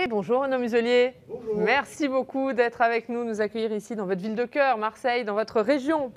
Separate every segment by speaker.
Speaker 1: Et bonjour Renaud Muselier.
Speaker 2: Bonjour.
Speaker 1: Merci beaucoup d'être avec nous, nous accueillir ici dans votre ville de cœur, Marseille, dans votre région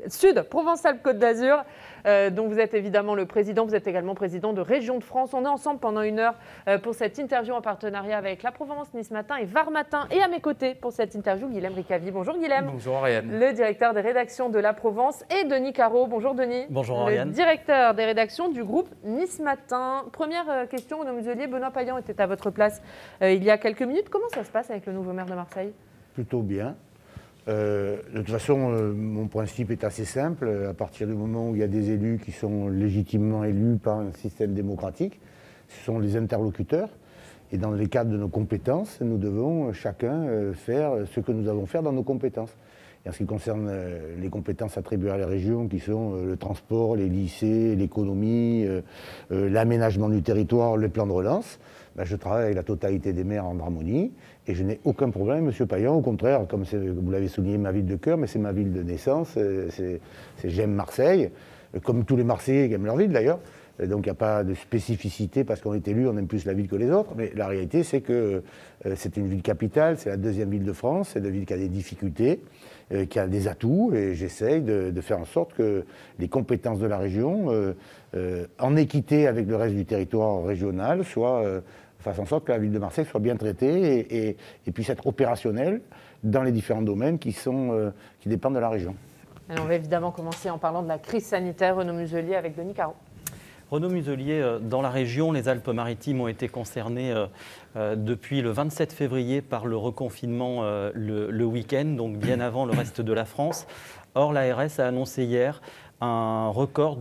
Speaker 1: Sud, Provence-Alpes-Côte d'Azur, dont vous êtes évidemment le président. Vous êtes également président de Région de France. On est ensemble pendant une heure pour cette interview en partenariat avec La Provence, Nice Matin et Var Matin. Et à mes côtés pour cette interview, Guilhem Ricavi. Bonjour Guilhem.
Speaker 3: Bonjour Ariane.
Speaker 1: Le directeur des rédactions de La Provence, et Denis Caro. Bonjour Denis.
Speaker 3: Bonjour Ariane.
Speaker 1: Le directeur des rédactions du groupe Nice Matin. Première question, Renaud Muselier. Benoît Payan était à votre place il y a quelques minutes. Comment ça se passe avec le nouveau maire de Marseille ?
Speaker 2: Plutôt bien. De toute façon, mon principe est assez simple. À partir du moment où il y a des élus qui sont légitimement élus par un système démocratique, ce sont les interlocuteurs. Et dans les cadres de nos compétences, nous devons chacun faire ce que nous avons fait dans nos compétences. Et en ce qui concerne les compétences attribuées à la région, qui sont le transport, les lycées, l'économie, l'aménagement du territoire, le plan de relance, je travaille avec la totalité des maires en harmonie et je n'ai aucun problème, M. Payan. Au contraire, comme vous l'avez souligné, ma ville de cœur, mais c'est ma ville de naissance, j'aime Marseille, comme tous les Marseillais qui aiment leur ville d'ailleurs. Donc il n'y a pas de spécificité parce qu'on est élu, on aime plus la ville que les autres. Mais la réalité, c'est que c'est une ville capitale, c'est la deuxième ville de France, c'est une ville qui a des difficultés, qui a des atouts. Et j'essaye de faire en sorte que les compétences de la région, en équité avec le reste du territoire régional, fassent en sorte que la ville de Marseille soit bien traitée et puisse être opérationnelle dans les différents domaines qui dépendent de la région.
Speaker 1: Alors on va évidemment commencer en parlant de la crise sanitaire, Renaud Muselier, avec Denis Caro.
Speaker 3: Renaud Muselier, dans la région, les Alpes-Maritimes ont été concernées depuis le 27 février par le reconfinement le week-end, donc bien avant le reste de la France. Or, l'ARS a annoncé hier un record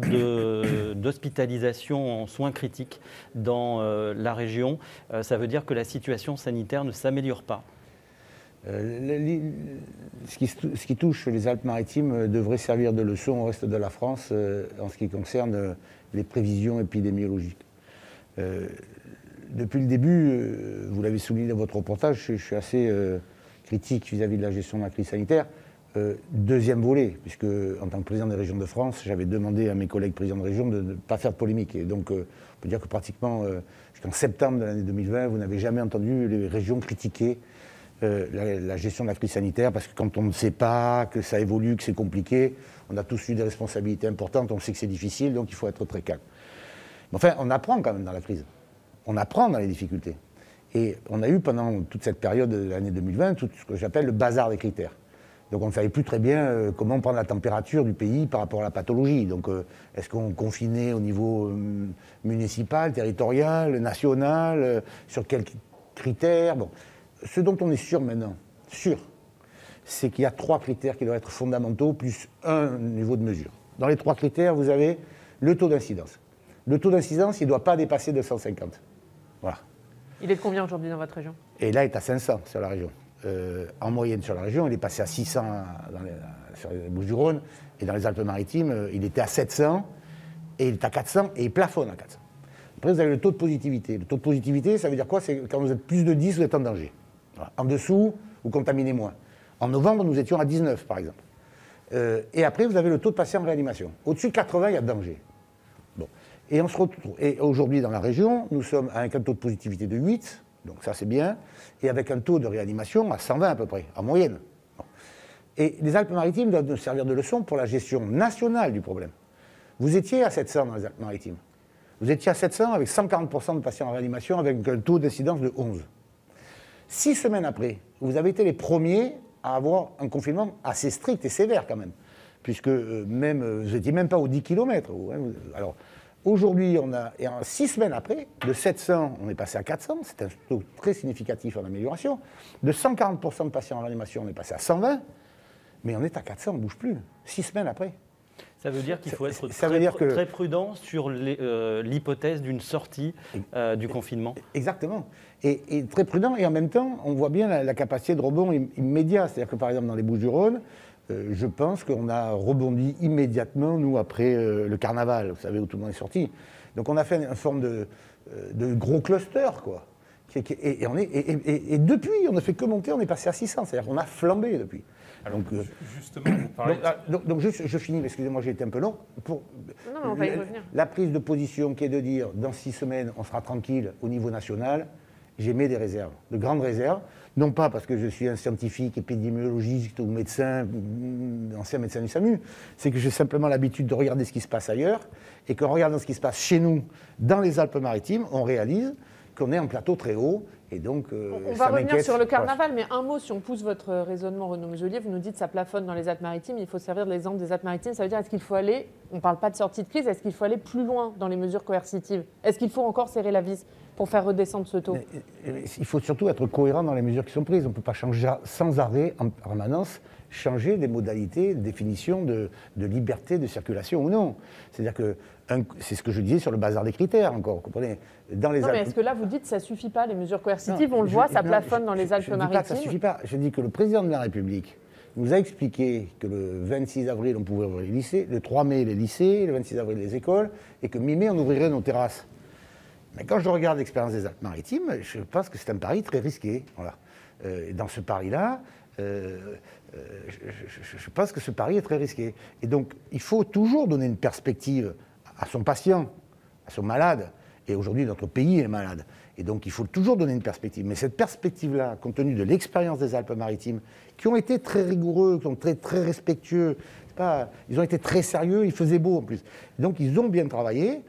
Speaker 3: d'hospitalisation en soins critiques dans la région. Ça veut dire que la situation sanitaire ne s'améliore pas.
Speaker 2: Ce qui touche les Alpes-Maritimes devrait servir de leçon au reste de la France en ce qui concerne les prévisions épidémiologiques. Depuis le début, vous l'avez souligné dans votre reportage, je suis assez critique vis-à-vis de la gestion de la crise sanitaire. Deuxième volet, puisque en tant que président des régions de France, j'avais demandé à mes collègues présidents de région de ne pas faire de polémique. Et donc, on peut dire que pratiquement jusqu'en septembre de l'année 2020, vous n'avez jamais entendu les régions critiquer la gestion de la crise sanitaire, parce que quand on ne sait pas, que ça évolue, que c'est compliqué, on a tous eu des responsabilités importantes, on sait que c'est difficile, donc il faut être très calme. Mais enfin, on apprend quand même dans la crise. On apprend dans les difficultés. Et on a eu pendant toute cette période de l'année 2020, tout ce que j'appelle le bazar des critères. Donc on ne savait plus très bien comment prendre la température du pays par rapport à la pathologie. Donc est-ce qu'on confinait au niveau municipal, territorial, national, sur quels critères ? Bon. Ce dont on est sûr maintenant, c'est qu'il y a 3 critères qui doivent être fondamentaux, plus un niveau de mesure. Dans les 3 critères, vous avez le taux d'incidence. Le taux d'incidence, il ne doit pas dépasser 250. Voilà.
Speaker 1: Il est de combien aujourd'hui dans votre région ?
Speaker 2: Et là, il est à 500 sur la région. En moyenne sur la région, il est passé à 600 sur les Bouches-du-Rhône. Et dans les Alpes-Maritimes, il était à 700, et il est à 400, et il plafonne à 400. Après, vous avez le taux de positivité. Le taux de positivité, ça veut dire quoi ? C'est quand vous êtes plus de 10, vous êtes en danger. Voilà. En dessous, vous contaminez moins. En novembre, nous étions à 19, par exemple. Et après, vous avez le taux de patients en réanimation. Au-dessus de 80, il y a danger. Bon. Et on se retrouve. Et aujourd'hui, dans la région, nous sommes avec un taux de positivité de 8, donc ça c'est bien, et avec un taux de réanimation à 120 à peu près, en moyenne. Bon. Et les Alpes-Maritimes doivent nous servir de leçon pour la gestion nationale du problème. Vous étiez à 700 dans les Alpes-Maritimes. Vous étiez à 700 avec 140% de patients en réanimation, avec un taux d'incidence de 11. 6 semaines après, vous avez été les premiers à avoir un confinement assez strict et sévère quand même, puisque vous n'étiez même pas aux 10 km. Alors, aujourd'hui, et en 6 semaines après, de 700, on est passé à 400, c'est un taux très significatif en amélioration. De 140% de patients en réanimation, on est passé à 120, mais on est à 400, on ne bouge plus, 6 semaines après.
Speaker 3: Ça veut dire qu'il faut être très prudent sur l'hypothèse d'une sortie du confinement.
Speaker 2: Exactement. Et très prudent, et en même temps, on voit bien la capacité de rebond immédiat. C'est-à-dire que, par exemple, dans les Bouches-du-Rhône, je pense qu'on a rebondi immédiatement, nous, après le carnaval, vous savez, où tout le monde est sorti. Donc on a fait une forme de gros cluster, quoi. Et depuis, on ne fait que monter, on est passé à 600. C'est-à-dire qu'on a flambé depuis.
Speaker 4: Alors, justement, vous parlez...
Speaker 2: Je finis, excusez-moi, j'ai été un peu long.
Speaker 1: Non, mais on va y revenir.
Speaker 2: La prise de position qui est de dire, dans 6 semaines, on sera tranquille au niveau national, j'émets des réserves, de grandes réserves, non pas parce que je suis un scientifique, épidémiologiste ou médecin, ancien médecin du SAMU, c'est que j'ai simplement l'habitude de regarder ce qui se passe ailleurs, et qu'en regardant ce qui se passe chez nous, dans les Alpes-Maritimes, on réalise qu'on est en plateau très haut, et donc
Speaker 1: on va revenir sur le carnaval, mais un mot, si on pousse votre raisonnement, Renaud Muselier, vous nous dites que ça plafonne dans les Alpes-Maritimes, il faut servir de l'exemple des Alpes-Maritimes, ça veut dire est-ce qu'il faut aller, on ne parle pas de sortie de crise, est-ce qu'il faut aller plus loin dans les mesures coercitives? Est-ce qu'il faut encore serrer la vis pour faire redescendre ce taux?
Speaker 2: Il faut surtout être cohérent dans les mesures qui sont prises, on ne peut pas changer sans arrêt, en permanence, changer des modalités, de définition de liberté de circulation ou non. C'est-à-dire que, c'est ce que je disais sur le bazar des critères encore, vous comprenez dans les
Speaker 1: Non, mais est-ce que là, vous dites que ça ne suffit pas, les mesures coercitives, on le voit, ça plafonne dans les Alpes-Maritimes?
Speaker 2: Je ne dis pas que ça ne suffit pas, je dis que le président de la République nous a expliqué que le 26 avril, on pouvait ouvrir les lycées, le 3 mai, les lycées, le 26 avril, les écoles, et que mi-mai, on ouvrirait nos terrasses. Mais quand je regarde l'expérience des Alpes-Maritimes, je pense que c'est un pari très risqué. Voilà. Et dans ce pari-là, je pense que ce pari est très risqué. Et donc, il faut toujours donner une perspective à son patient, à son malade. Et aujourd'hui, notre pays est malade. Et donc, il faut toujours donner une perspective. Mais cette perspective-là, compte tenu de l'expérience des Alpes-Maritimes, qui ont été très rigoureux, qui sont très, très respectueux, ils ont été très sérieux, il faisait beau en plus. Donc, ils ont bien travaillé.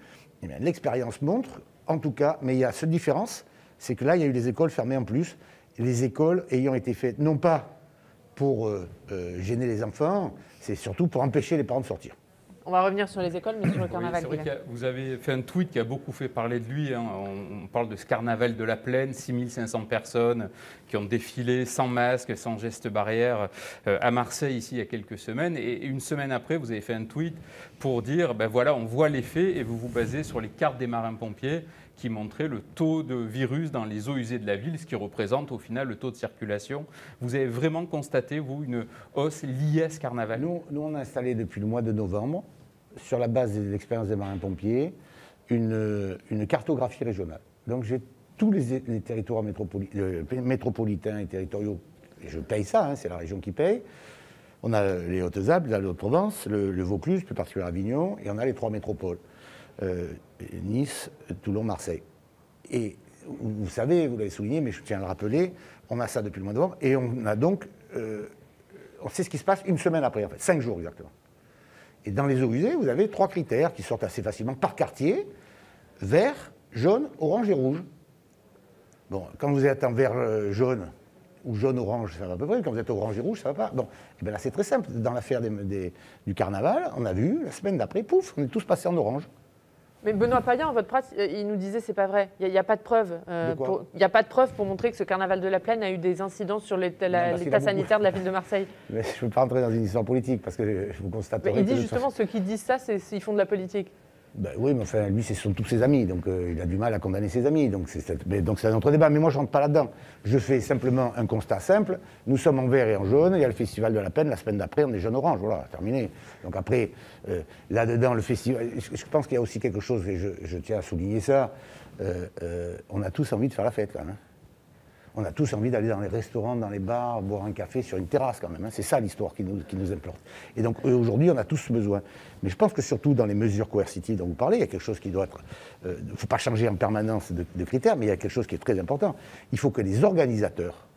Speaker 2: Et bien, l'expérience montre, en tout cas, mais il y a cette différence, c'est que là, il y a eu des écoles fermées en plus. Les écoles ayant été faites, non pas pour gêner les enfants, c'est surtout pour empêcher les parents de sortir.
Speaker 1: On va revenir sur les écoles, mais sur le carnaval.
Speaker 4: Oui, c'est vrai que vous avez fait un tweet qui a beaucoup fait parler de lui. Hein. On parle de ce carnaval de la Plaine, 6500 personnes qui ont défilé sans masque, sans geste barrière à Marseille ici il y a quelques semaines. Et une semaine après, vous avez fait un tweet pour dire, ben voilà, on voit les faits et vous vous basez sur les cartes des marins-pompiers qui montraient le taux de virus dans les eaux usées de la ville, ce qui représente au final le taux de circulation. Vous avez vraiment constaté, vous, une hausse liée à ce carnaval?
Speaker 2: Nous, on a installé depuis le mois de novembre, sur la base de l'expérience des marins-pompiers, une cartographie régionale. Donc j'ai tous les territoires métropolitains et territoriaux, et je paye ça, hein, c'est la région qui paye. On a les Hautes-Alpes, la Haute-Provence, le Vaucluse, plus particulièrement Avignon, et on a les 3 métropoles. Nice, Toulon, Marseille. Et vous savez, vous l'avez souligné, mais je tiens à le rappeler, on a ça depuis le mois de novembre, et on a donc, on sait ce qui se passe une semaine après, en fait, 5 jours exactement. Et dans les eaux usées, vous avez 3 critères qui sortent assez facilement par quartier, vert, jaune, orange et rouge. Bon, quand vous êtes en vert jaune, ou jaune-orange, ça va à peu près, quand vous êtes orange et rouge, ça ne va pas. Bon, et bien là c'est très simple, dans l'affaire du carnaval, on a vu, la semaine d'après, pouf, on est tous passés en orange.
Speaker 1: Mais Benoît Payen, en votre presse, il nous disait c'est pas vrai. Il n'y a pas de preuve. Il n'y a pas de preuve pour montrer que ce carnaval de la Plaine a eu des incidences sur l'état sanitaire de la ville de Marseille.
Speaker 2: Mais je ne veux pas rentrer dans une histoire politique parce que vous constaterez.
Speaker 1: Mais il dit justement ceux qui disent ça, ils font de la politique.
Speaker 2: Ben oui, mais enfin, lui, ce sont tous ses amis, donc il a du mal à condamner ses amis. Donc c'est un autre débat. Mais moi, je ne rentre pas là-dedans. Je fais simplement un constat simple. Nous sommes en vert et en jaune. Il y a le festival de la Plaine. La semaine d'après, on est jaune-orange. Voilà, terminé. Donc après, là-dedans, le festival. Je pense qu'il y a aussi quelque chose, et je tiens à souligner ça. On a tous envie de faire la fête, quand même. On a tous envie d'aller dans les restaurants, dans les bars, boire un café sur une terrasse quand même. Hein. C'est ça l'histoire qui nous importe. Et donc aujourd'hui, on a tous besoin. Mais je pense que surtout dans les mesures coercitives dont vous parlez, il y a quelque chose qui doit être... Il ne faut pas changer en permanence de critères, mais il y a quelque chose qui est très important. Il faut que les organisateurs,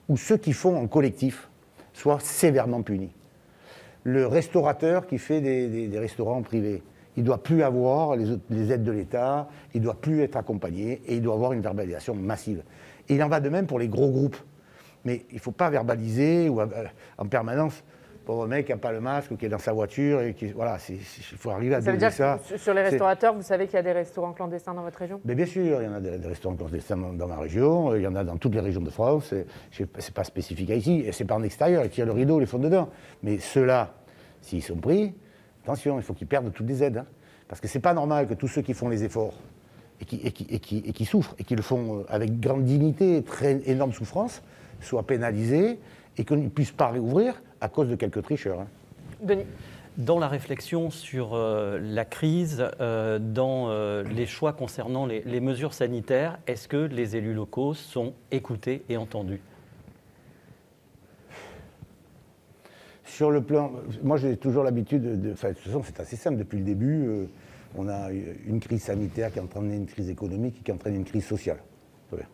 Speaker 2: ou ceux qui font en collectif, soient sévèrement punis. Le restaurateur qui fait des restaurants privés, il ne doit plus avoir les aides de l'État, il ne doit plus être accompagné, et il doit avoir une verbalisation massive. Et il en va de même pour les gros groupes. Mais il ne faut pas verbaliser ou en permanence, pauvre mec qui n'a pas le masque ou qui est dans sa voiture. Et qui, voilà, il faut arriver à doser ça. Ça
Speaker 1: veut dire que sur les restaurateurs, vous savez qu'il y a des restaurants clandestins dans votre région?
Speaker 2: Mais bien sûr, il y en a des restaurants clandestins dans ma région, il y en a dans toutes les régions de France. Ce n'est pas spécifique à ici, et ce n'est pas en extérieur, ils tirent le rideau, ils les font dedans. Mais ceux-là, s'ils sont pris, attention, il faut qu'ils perdent toutes les aides. Hein, parce que ce n'est pas normal que tous ceux qui font les efforts et qui souffrent, et qui le font avec grande dignité et très énorme souffrance, soient pénalisés et qu'ils ne puissent pas réouvrir à cause de quelques tricheurs. Hein.
Speaker 1: Denis.
Speaker 3: Dans la réflexion sur la crise, dans les choix concernant les mesures sanitaires, est-ce que les élus locaux sont écoutés et entendus?
Speaker 2: Sur le plan... Moi, j'ai toujours l'habitude de... Enfin, de toute façon, c'est assez simple. Depuis le début, on a une crise sanitaire qui entraîne une crise économique et qui entraîne une crise sociale. Tout va bien.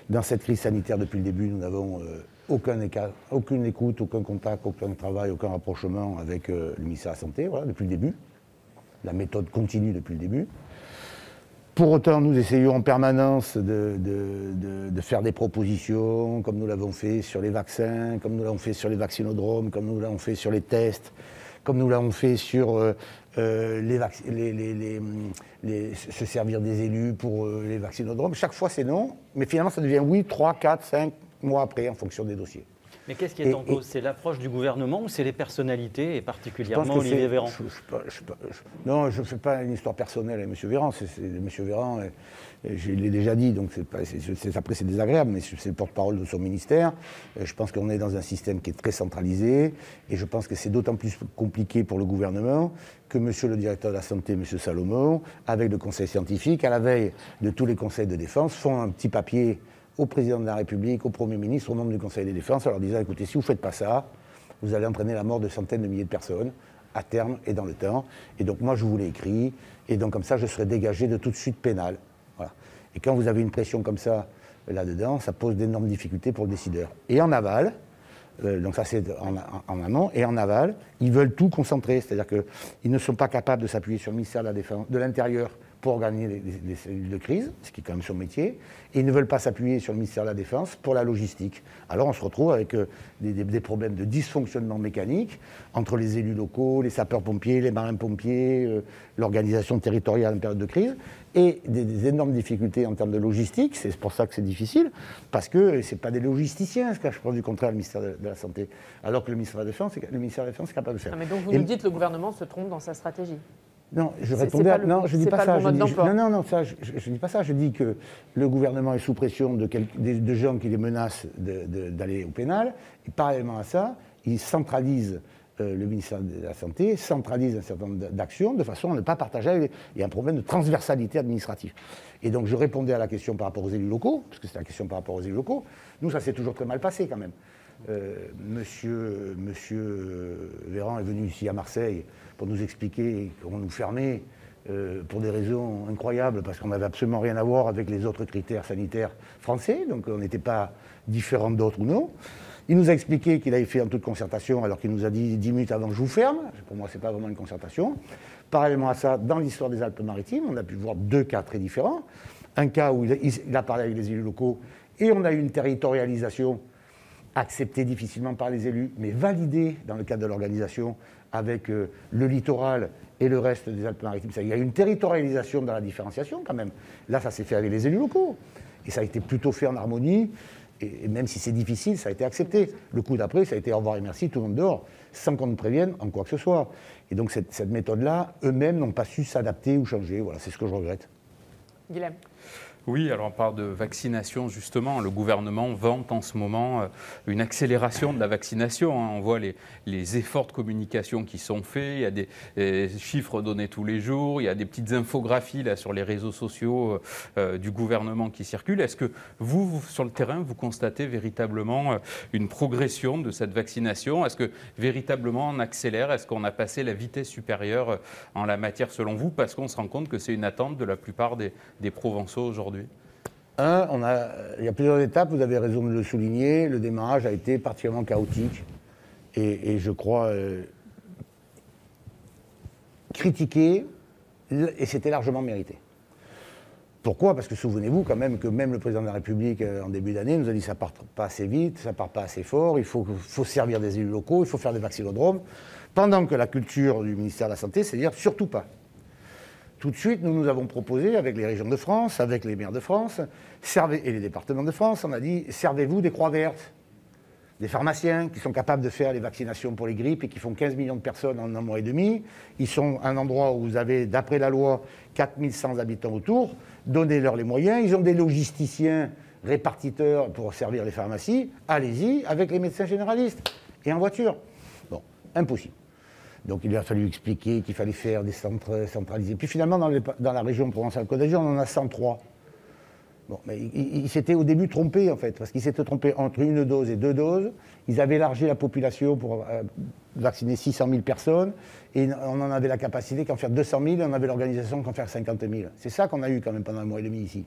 Speaker 2: Dans cette crise sanitaire, depuis le début, nous n'avons aucune écoute, aucun contact, aucun travail, aucun rapprochement avec le ministère de la Santé, voilà, depuis le début. La méthode continue depuis le début. Pour autant, nous essayons en permanence de faire des propositions, comme nous l'avons fait sur les vaccins, comme nous l'avons fait sur les vaccinodromes, comme nous l'avons fait sur les tests, comme nous l'avons fait sur se servir des élus pour les vaccinodromes. Chaque fois, c'est non, mais finalement, ça devient oui 3, 4, 5 mois après, en fonction des dossiers.
Speaker 3: Mais qu'est-ce qui est en cause? C'est l'approche du gouvernement ou c'est les personnalités, et particulièrement Olivier Véran?
Speaker 2: Non, je ne fais pas une histoire personnelle avec M. Véran. M. Véran, je l'ai déjà dit, donc après c'est désagréable, mais c'est le porte-parole de son ministère. Je pense qu'on est dans un système qui est très centralisé, et je pense que c'est d'autant plus compliqué pour le gouvernement que M. le directeur de la Santé, M. Salomon, avec le conseil scientifique, à la veille de tous les conseils de défense, font un petit papier au président de la République, au Premier ministre, aux membres du Conseil de défense, en leur disant, écoutez, si vous ne faites pas ça, vous allez entraîner la mort de centaines de milliers de personnes, à terme et dans le temps. Et donc moi, je vous l'ai écrit, et donc comme ça, je serai dégagé de toute suite pénale. Voilà. Et quand vous avez une pression comme ça, là-dedans, ça pose d'énormes difficultés pour le décideur. Et en aval, donc ça c'est en amont, et en aval, ils veulent tout concentrer, c'est-à-dire qu'ils ne sont pas capables de s'appuyer sur le ministère de la Défense, de l'Intérieur, pour organiser les cellules de crise, ce qui est quand même son métier, et ils ne veulent pas s'appuyer sur le ministère de la Défense pour la logistique. Alors on se retrouve avec des problèmes de dysfonctionnement mécanique entre les élus locaux, les sapeurs-pompiers, les marins-pompiers, l'organisation territoriale en période de crise, et des énormes difficultés en termes de logistique. C'est pour ça que c'est difficile, parce que ce n'est pas des logisticiens, ce que je pense du contraire le ministère de la Santé, alors que le ministère de la Défense est capable de faire.
Speaker 1: Ah, mais donc vous nous dites que le gouvernement se trompe dans sa stratégie.
Speaker 2: Non, je répondais à... Non, je dis pas ça. Non, ça, je dis pas ça. Je dis que le gouvernement est sous pression de gens qui les menacent d'aller au pénal. Et parallèlement à ça, il centralise le ministère de la Santé, centralise un certain nombre d'actions de façon à ne pas partager. Il y a un problème de transversalité administrative. Et donc, je répondais à la question par rapport aux élus locaux, parce que c'est la question par rapport aux élus locaux. Nous, ça s'est toujours très mal passé quand même. Monsieur Véran est venu ici à Marseille pour nous expliquer qu'on nous fermait pour des raisons incroyables, parce qu'on n'avait absolument rien à voir avec les autres critères sanitaires français, donc on n'était pas différents d'autres ou non. Il nous a expliqué qu'il avait fait en toute concertation, alors qu'il nous a dit 10 minutes avant que je vous ferme. Pour moi, ce n'est pas vraiment une concertation. Parallèlement à ça, dans l'histoire des Alpes-Maritimes, on a pu voir 2 cas très différents. Un cas où il a parlé avec les élus locaux, et on a eu une territorialisation acceptée difficilement par les élus, mais validée dans le cadre de l'organisation avec le littoral et le reste des Alpes-Maritimes. Il y a eu une territorialisation dans la différenciation quand même. Là, ça s'est fait avec les élus locaux. Et ça a été plutôt fait en harmonie. Et même si c'est difficile, ça a été accepté. Le coup d'après, ça a été au revoir et merci, tout le monde dehors, sans qu'on nous prévienne en quoi que ce soit. Et donc cette méthode-là, eux-mêmes n'ont pas su s'adapter ou changer. Voilà, c'est ce que je regrette.
Speaker 1: Guilhem.
Speaker 4: Oui, alors on parle de vaccination justement. Le gouvernement vante en ce moment une accélération de la vaccination. On voit les efforts de communication qui sont faits. Il y a des chiffres donnés tous les jours. Il y a des petites infographies là, sur les réseaux sociaux du gouvernement qui circulent. Est-ce que vous, sur le terrain, vous constatez véritablement une progression de cette vaccination? Est-ce que véritablement on accélère? Est-ce qu'on a passé la vitesse supérieure en la matière selon vous? Parce qu'on se rend compte que c'est une attente de la plupart des Provençaux aujourd'hui.
Speaker 2: Il y a plusieurs étapes, vous avez raison de le souligner. Le démarrage a été particulièrement chaotique et je crois critiqué, et c'était largement mérité. Pourquoi? Parce que souvenez-vous quand même que même le président de la République en début d'année nous a dit ça part pas assez vite, ça part pas assez fort, il faut servir des élus locaux, il faut faire des vaccinodromes, pendant que la culture du ministère de la Santé, c'est dire surtout pas. Tout de suite, nous avons proposé, avec les régions de France, avec les maires de France, et les départements de France, on a dit, servez-vous des croix vertes, des pharmaciens qui sont capables de faire les vaccinations pour les grippes et qui font 15 millions de personnes en 1 mois et demi. Ils sont à un endroit où vous avez, d'après la loi, 4100 habitants autour. Donnez-leur les moyens. Ils ont des logisticiens répartiteurs pour servir les pharmacies. Allez-y, avec les médecins généralistes et en voiture. Bon, impossible. Donc il a fallu expliquer qu'il fallait faire des centres centralisés. Puis finalement, dans la région Provence-Alpes-Côte d'Azur, on en a 103. Bon, mais il s'était au début trompé, en fait, parce qu'il s'était trompé entre 1 dose et 2 doses. Ils avaient élargi la population pour vacciner 600 000 personnes, et on en avait la capacité qu'en faire 200 000, et on avait l'organisation qu'en faire 50 000. C'est ça qu'on a eu quand même pendant 1 mois et demi ici.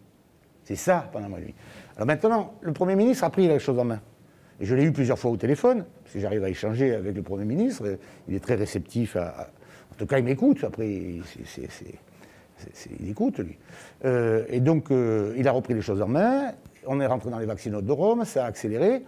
Speaker 2: C'est ça, pendant la nuit. Alors maintenant, le Premier ministre a pris les choses en main. Et je l'ai eu plusieurs fois au téléphone, parce que j'arrive à échanger avec le Premier ministre. Il est très réceptif. En tout cas, il m'écoute. Après, il écoute, lui. Et donc, il a repris les choses en main. On est rentré dans les vaccinodromes, ça a accéléré.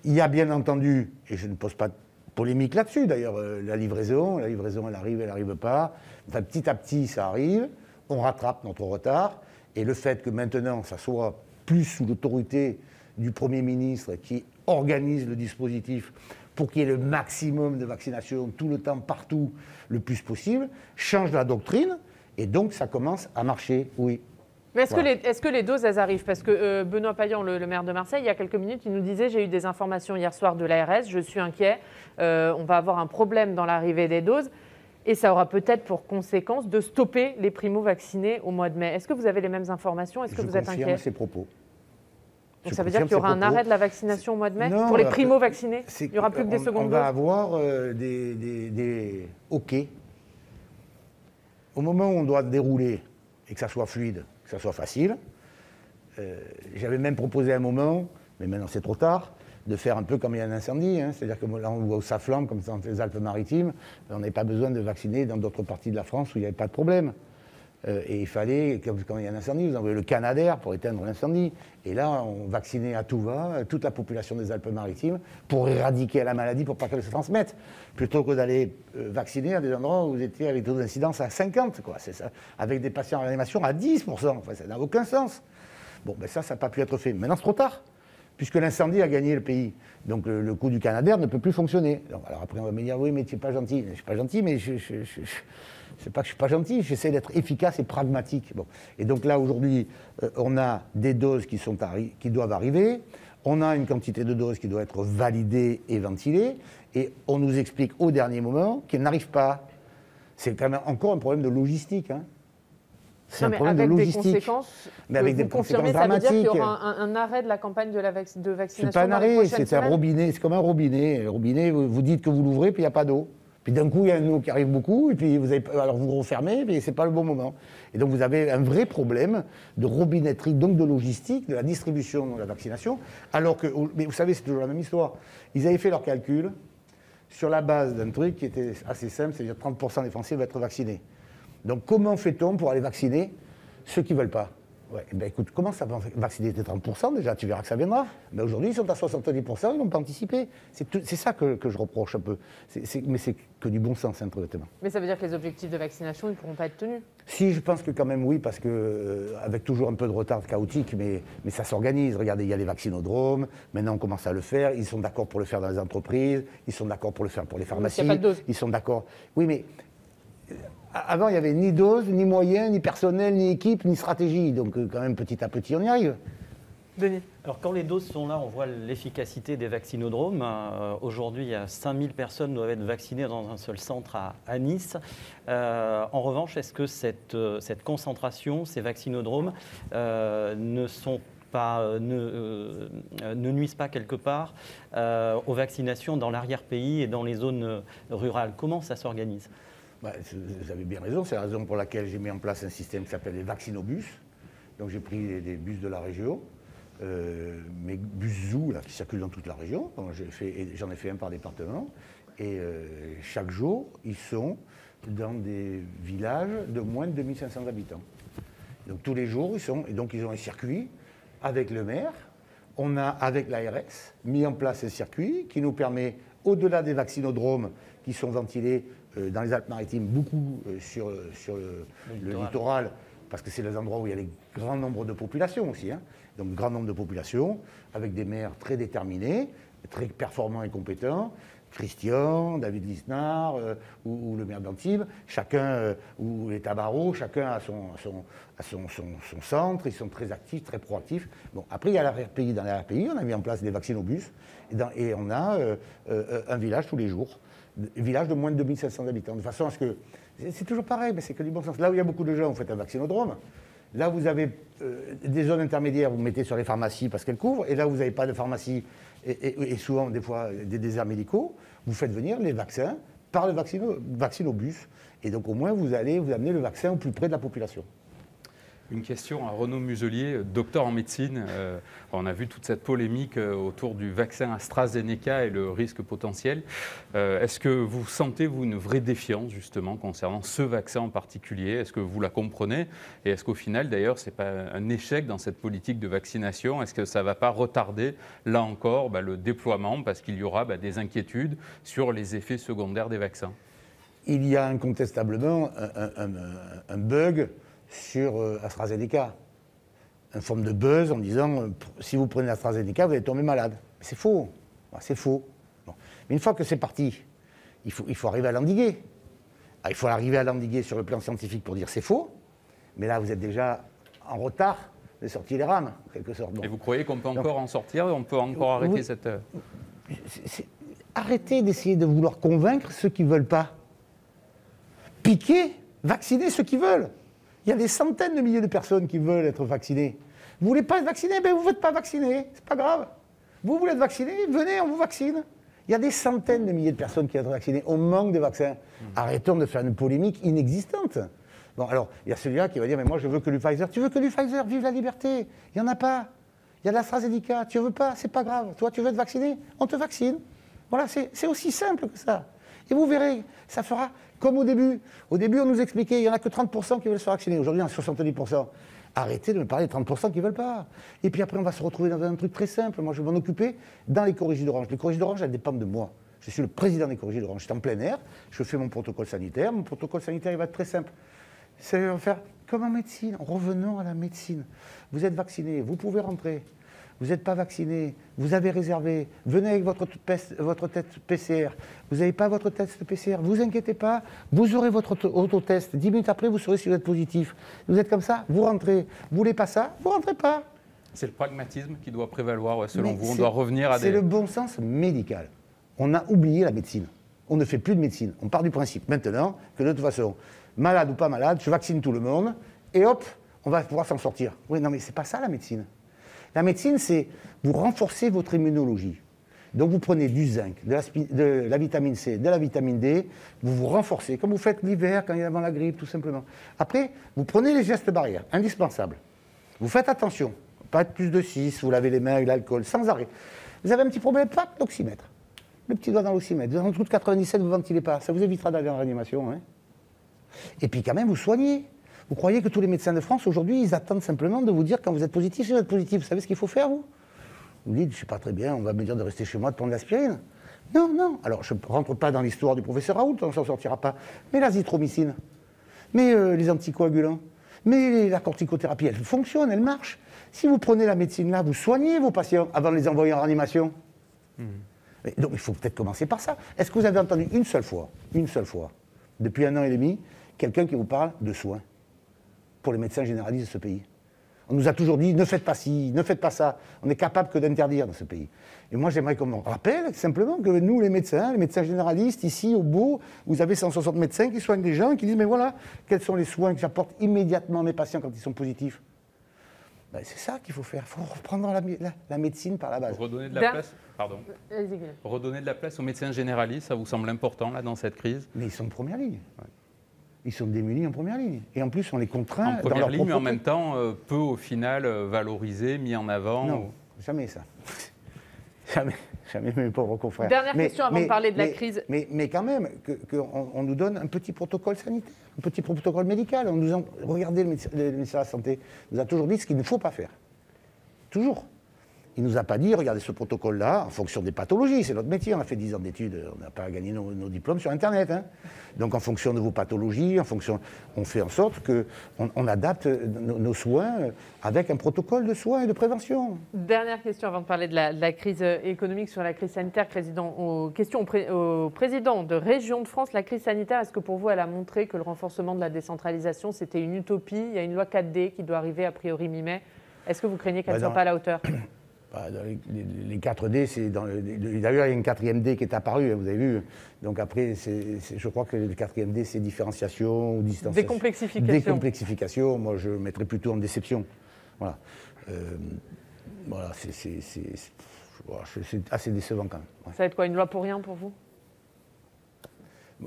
Speaker 2: Il y a bien entendu, et je ne pose pas de polémique là-dessus, d'ailleurs, la livraison, elle arrive pas. Enfin, petit à petit, ça arrive. On rattrape notre retard. Et le fait que maintenant, ça soit plus sous l'autorité du Premier ministre qui organise le dispositif pour qu'il y ait le maximum de vaccination tout le temps, partout, le plus possible, change la doctrine. Et donc, ça commence à marcher, oui.
Speaker 1: Mais est-ce que les doses, elles arrivent? Parce que Benoît Payan, le maire de Marseille, il y a quelques minutes, il nous disait « J'ai eu des informations hier soir de l'ARS, je suis inquiet, on va avoir un problème dans l'arrivée des doses. » Et ça aura peut-être pour conséquence de stopper les primo-vaccinés au mois de mai. Est-ce que vous avez les mêmes informations? Est-ce que vous êtes inquiet?
Speaker 2: Je confirme ces propos.
Speaker 1: Donc ça veut dire qu'il y aura un arrêt de la vaccination au mois de mai? Pour les primo-vaccinés? Il n'y aura plus que des secondes doses?
Speaker 2: On va avoir des OK. Au moment où on doit dérouler et que ça soit fluide, que ça soit facile, j'avais même proposé à un moment, mais maintenant c'est trop tard, de faire un peu comme il y a un incendie. C'est-à-dire que là, on voit où ça flambe, comme dans les Alpes-Maritimes. On n'avait pas besoin de vacciner dans d'autres parties de la France où il n'y avait pas de problème. Et il fallait, quand il y a un incendie, vous envoyez le Canadair pour éteindre l'incendie. Et là, on vaccinait à tout va toute la population des Alpes-Maritimes pour éradiquer la maladie, pour pas qu'elle se transmette. Plutôt que d'aller vacciner à des endroits où vous étiez avec des taux d'incidence à 50, quoi. C'est ça, avec des patients en réanimation à 10%. Enfin, ça n'a aucun sens. Bon, ben ça n'a pas pu être fait. Maintenant, c'est trop tard, puisque l'incendie a gagné le pays. Donc le coup du Canadair ne peut plus fonctionner. Donc, alors après, on va me dire, oui, mais tu n'es pas gentil. Je ne suis pas gentil, mais c'est pas que je ne suis pas gentil, j'essaie d'être efficace et pragmatique. Bon. Et donc là, aujourd'hui, on a des doses qui doivent arriver, on a une quantité de doses qui doit être validée et ventilée, et on nous explique au dernier moment qu'elle n'arrive pas. C'est quand même encore un problème de logistique. C'est un problème de logistique.
Speaker 1: Mais avec des conséquences dramatiques. Ça veut dire qu'il y aura un arrêt de la campagne de vaccination?
Speaker 2: C'est pas un arrêt, c'est un robinet, c'est comme un robinet. Le robinet, vous dites que vous l'ouvrez, puis il n'y a pas d'eau. Puis d'un coup, il y a une eau qui arrive beaucoup, et puis alors vous refermez, mais ce n'est pas le bon moment. Et donc vous avez un vrai problème de robinetterie, donc de logistique, de la distribution de la vaccination, alors que, mais vous savez, c'est toujours la même histoire. Ils avaient fait leurs calculs sur la base d'un truc qui était assez simple, c'est-à-dire 30% des Français vont être vaccinés. Donc comment fait-on pour aller vacciner ceux qui ne veulent pas? Ouais, ben écoute, commence à vacciner tes 30% déjà, tu verras que ça viendra. Ben aujourd'hui, ils sont à 70%, ils n'ont pas anticipé. C'est ça que je reproche un peu. Mais c'est que du bon sens, traitement.
Speaker 1: Mais ça veut dire que les objectifs de vaccination ne pourront pas être tenus?
Speaker 2: Si, je pense que quand même oui, parce que avec toujours un peu de retard chaotique, mais ça s'organise. Regardez, il y a les vaccinodromes, maintenant on commence à le faire, ils sont d'accord pour le faire dans les entreprises, ils sont d'accord pour le faire pour les pharmacies.
Speaker 1: Il n'y a pas de dose.
Speaker 2: Ils sont d'accord. Oui, mais... Avant, il n'y avait ni dose, ni moyens, ni personnel, ni équipe, ni stratégie. Donc, quand même, petit à petit, on y arrive.
Speaker 1: Denis.
Speaker 3: Alors, quand les doses sont là, on voit l'efficacité des vaccinodromes. Aujourd'hui, il y a 5000 personnes qui doivent être vaccinées dans un seul centre à Nice. En revanche, est-ce que cette concentration, ces vaccinodromes, ne nuisent pas quelque part aux vaccinations dans l'arrière-pays et dans les zones rurales? Comment ça s'organise?
Speaker 2: Vous avez bien raison, c'est la raison pour laquelle j'ai mis en place un système qui s'appelle les vaccinobus. Donc j'ai pris des bus de la région, mes bus Zoo là, qui circulent dans toute la région. J'en ai fait un par département. Et chaque jour, ils sont dans des villages de moins de 2500 habitants. Donc tous les jours, ils ont un circuit avec le maire. On a, avec l'ARS, mis en place un circuit qui nous permet, au-delà des vaccinodromes qui sont ventilés dans les Alpes-Maritimes, beaucoup sur le littoral, parce que c'est les endroits où il y a les grands nombres de populations aussi. Donc, grand nombre de populations, avec des maires très déterminés, très performants et compétents. Christian, David Lisnard ou le maire d'Antibes, chacun, ou les Tabarot, chacun a son centre, ils sont très actifs, très proactifs. Bon, après, il y a l'arrière-pays. Dans l'arrière-pays, on a mis en place des vaccinobus et on a un village tous les jours. Village de moins de 2500 habitants, de façon à ce que... C'est toujours pareil, mais c'est que du bon sens. Là où il y a beaucoup de gens, vous faites un vaccinodrome. Là, vous avez des zones intermédiaires, vous mettez sur les pharmacies parce qu'elles couvrent. Et là, vous n'avez pas de pharmacie et souvent, des fois, des déserts médicaux. Vous faites venir les vaccins par le vaccinobus. Et donc, au moins, vous allez vous amener le vaccin au plus près de la population.
Speaker 4: Une question à Renaud Muselier, docteur en médecine. On a vu toute cette polémique autour du vaccin AstraZeneca et le risque potentiel. Est-ce que vous sentez, vous, une vraie défiance, justement, concernant ce vaccin en particulier? Est-ce que vous la comprenez? Et est-ce qu'au final, d'ailleurs, ce n'est pas un échec dans cette politique de vaccination? Est-ce que ça ne va pas retarder, là encore, le déploiement, parce qu'il y aura des inquiétudes sur les effets secondaires des vaccins?
Speaker 2: Il y a incontestablement un bug sur AstraZeneca. Une forme de buzz en disant si vous prenez AstraZeneca, vous allez tomber malade. C'est faux. C'est faux. Bon. Mais une fois que c'est parti, il faut arriver à l'endiguer. Il faut arriver à l'endiguer sur le plan scientifique pour dire c'est faux. Mais là, vous êtes déjà en retard de sortir les rames, en quelque sorte. Bon.
Speaker 4: Et vous croyez qu'on peut encore en sortir et on peut encore arrêter
Speaker 2: oui,
Speaker 4: cette...
Speaker 2: Arrêtez d'essayer de vouloir convaincre ceux qui ne veulent pas. Piquez, vaccinez ceux qui veulent. Il y a des centaines de milliers de personnes qui veulent être vaccinées. Vous ne voulez pas être vacciné? Ben vous ne faites pas vacciner, c'est pas grave. Vous voulez être vacciné? Venez, on vous vaccine. Il y a des centaines de milliers de personnes qui veulent être vaccinées. On manque de vaccins. Arrêtons de faire une polémique inexistante. Bon, alors, il y a celui-là qui va dire, mais moi je veux que du Pfizer. Tu veux que du Pfizer? Vive la liberté. Il n'y en a pas. Il y a de l'AstraZeneca. Tu ne veux pas? C'est pas grave. Toi, tu veux être vacciné? On te vaccine. Voilà, c'est aussi simple que ça. Et vous verrez, ça fera comme au début. Au début, on nous expliquait, il n'y en a que 30% qui veulent se faire vacciner. Aujourd'hui, il y en a 70%. Arrêtez de me parler des 30% qui ne veulent pas. Et puis après, on va se retrouver dans un truc très simple. Moi, je vais m'en occuper dans les corrigies d'Orange. Les corrigies d'Orange, elles dépendent de moi. Je suis le président des corrigies d'Orange. Je suis en plein air, je fais mon protocole sanitaire. Mon protocole sanitaire, il va être très simple. C'est faire comme en médecine. Revenons à la médecine. Vous êtes vacciné, vous pouvez rentrer. Vous n'êtes pas vacciné, vous avez réservé, venez avec votre test PCR. Vous n'avez pas votre test PCR, vous inquiétez pas, vous aurez votre autotest. 10 minutes après, vous saurez si vous êtes positif. Vous êtes comme ça, vous rentrez. Vous voulez pas ça, vous rentrez pas.
Speaker 4: C'est le pragmatisme qui doit prévaloir, selon vous. On doit revenir à des...
Speaker 2: C'est le bon sens médical. On a oublié la médecine. On ne fait plus de médecine. On part du principe maintenant que de toute façon, malade ou pas malade, je vaccine tout le monde et hop, on va pouvoir s'en sortir. Oui, non mais c'est pas ça la médecine. La médecine, c'est vous renforcer votre immunologie. Donc vous prenez du zinc, de la vitamine C, de la vitamine D, vous vous renforcez, comme vous faites l'hiver quand il y a avant la grippe, tout simplement. Après, vous prenez les gestes barrières, indispensables. Vous faites attention, pas être plus de 6, vous lavez les mains avec l'alcool, sans arrêt. Vous avez un petit problème, pas l'oxymètre. Le petit doigt dans l'oxymètre. Vous avez un trou de 97, vous ne ventilez pas. Ça vous évitera d'aller en réanimation. Hein. Et puis quand même, vous soignez. Vous croyez que tous les médecins de France, aujourd'hui, ils attendent simplement de vous dire quand vous êtes positif, si vous êtes positif, vous savez ce qu'il faut faire, vous? Vous dites, je ne suis pas très bien, on va me dire de rester chez moi, de prendre l'aspirine. Non, non. Alors, je ne rentre pas dans l'histoire du professeur Raoult, on ne s'en sortira pas. Mais l'azithromycine, mais les anticoagulants, mais la corticothérapie, elle fonctionne, elle marche. Si vous prenez la médecine là, vous soignez vos patients avant de les envoyer en réanimation. Mais donc, il faut peut-être commencer par ça. Est-ce que vous avez entendu une seule fois, depuis 1 an et demi, quelqu'un qui vous parle de soins pour les médecins généralistes de ce pays? On nous a toujours dit, ne faites pas ci, ne faites pas ça. On n'est capable que d'interdire dans ce pays. Et moi, j'aimerais qu'on me rappelle simplement que nous, les médecins généralistes, ici, au bout, vous avez 160 médecins qui soignent des gens, qui disent, mais voilà, quels sont les soins que j'apporte immédiatement à mes patients quand ils sont positifs? Ben, c'est ça qu'il faut faire. Il faut reprendre la médecine par la base.
Speaker 4: Redonner de la place, pardon. Redonner de la place aux médecins généralistes, ça vous semble important, là, dans cette crise?
Speaker 2: Mais ils sont en première ligne. Ouais. Ils sont démunis en première ligne. Et en plus, on les contraint.
Speaker 4: En première ligne, mais en même temps, peu au final valorisé, mis en avant.
Speaker 2: Non, jamais ça. Jamais, mes pauvres confrères.
Speaker 1: Dernière question avant de parler de la crise.
Speaker 2: Mais quand même, qu'on nous donne un petit protocole sanitaire, un petit protocole médical. Regardez, le ministère de la Santé nous a toujours dit ce qu'il ne faut pas faire. Toujours. Il ne nous a pas dit, regardez ce protocole-là, en fonction des pathologies, c'est notre métier, on a fait 10 ans d'études, on n'a pas gagné nos diplômes sur Internet. Hein. Donc en fonction de vos pathologies, on fait en sorte qu'on adapte nos soins avec un protocole de soins et de prévention.
Speaker 1: Dernière question avant de parler de la crise économique sur la crise sanitaire. Question au président de Région de France. La crise sanitaire, est-ce que pour vous, elle a montré que le renforcement de la décentralisation, c'était une utopie? Il y a une loi 4D qui doit arriver a priori mi-mai. Est-ce que vous craignez qu'elle ne soit pas à la hauteur?
Speaker 2: Les 4D, c'est d'ailleurs, il y a une 4e D qui est apparue, vous avez vu. Donc après, je crois que le 4e D, c'est différenciation ou distanciation. Décomplexification, moi je mettrais plutôt en déception. Voilà. Voilà, c'est assez décevant quand même. Ouais.
Speaker 1: Ça va être quoi, une loi pour rien pour vous?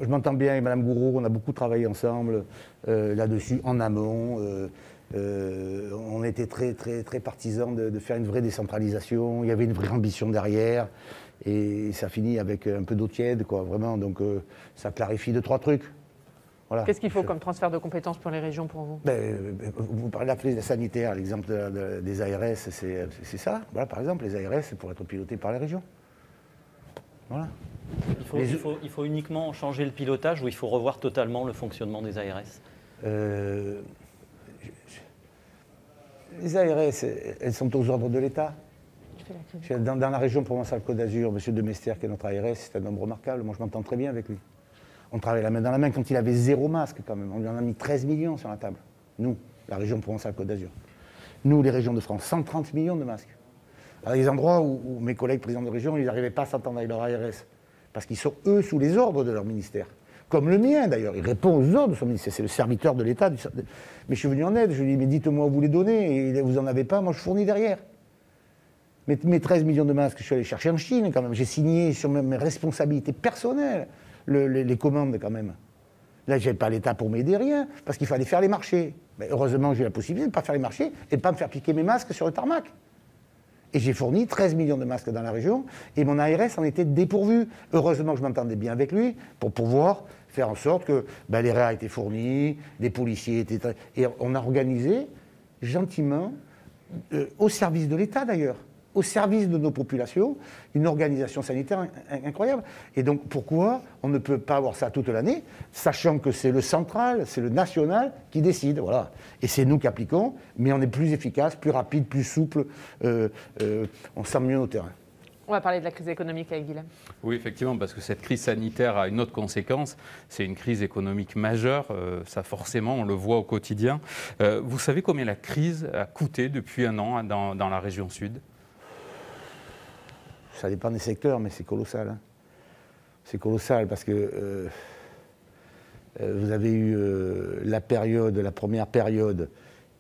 Speaker 2: Je m'entends bien avec Mme Gouraud, on a beaucoup travaillé ensemble là-dessus, en amont. On était très, très, très partisans de faire une vraie décentralisation. Il y avait une vraie ambition derrière. Et ça finit avec un peu d'eau tiède, quoi, vraiment. Donc ça clarifie 2-3 trucs. Voilà.
Speaker 1: Qu'est-ce qu'il faut comme transfert de compétences pour les régions pour vous?
Speaker 2: Vous parlez de la crise sanitaire, l'exemple des ARS, c'est ça. Voilà, par exemple, les ARS, c'est pour être pilotés par les régions. Voilà.
Speaker 3: Il faut uniquement changer le pilotage ou il faut revoir totalement le fonctionnement des ARS?
Speaker 2: Les ARS, elles sont aux ordres de l'État. Dans la région Provence-Alpes-Côte d'Azur, M. Demester, qui est notre ARS, c'est un homme remarquable. Moi, je m'entends très bien avec lui. On travaille la main dans la main quand il avait 0 masque, quand même. On lui en a mis 13 millions sur la table. Nous, la région Provence-Alpes-Côte d'Azur. Nous, les régions de France, 130 millions de masques. Alors, il y a des endroits où mes collègues présidents de région, ils n'arrivaient pas à s'entendre avec leur ARS. Parce qu'ils sont, eux, sous les ordres de leur ministère. Comme le mien, d'ailleurs. Il répond aux ordres de son ministère. C'est le serviteur de l'État. Mais je suis venu en aide. Je lui ai dit, mais dites-moi où vous les donnez. Et vous n'en avez pas, moi, je fournis derrière. Mes 13 millions de masques, je suis allé chercher en Chine, quand même. J'ai signé sur mes responsabilités personnelles les commandes, quand même. Là, je n'avais pas l'État pour m'aider, rien, parce qu'il fallait faire les marchés. Mais heureusement, j'ai eu la possibilité de ne pas faire les marchés et de ne pas me faire piquer mes masques sur le tarmac. Et j'ai fourni 13 millions de masques dans la région, et mon ARS en était dépourvu. Heureusement que je m'entendais bien avec lui, pour pouvoir faire en sorte que les REA étaient fournis, les policiers étaient... Et on a organisé, gentiment, au service de l'État, d'ailleurs, au service de nos populations, une organisation sanitaire incroyable. Et donc, pourquoi on ne peut pas avoir ça toute l'année, sachant que c'est le central, c'est le national qui décide, voilà. Et c'est nous qui appliquons, mais on est plus efficace, plus rapide, plus souple, on sent mieux nos terrains.
Speaker 1: On va parler de la crise économique avec Guilhem.
Speaker 4: Oui, effectivement, parce que cette crise sanitaire a une autre conséquence, c'est une crise économique majeure, ça forcément, on le voit au quotidien. Vous savez combien la crise a coûté depuis un an dans la région sud ?
Speaker 2: Ça dépend des secteurs, mais c'est colossal. Hein. C'est colossal parce que vous avez eu la première période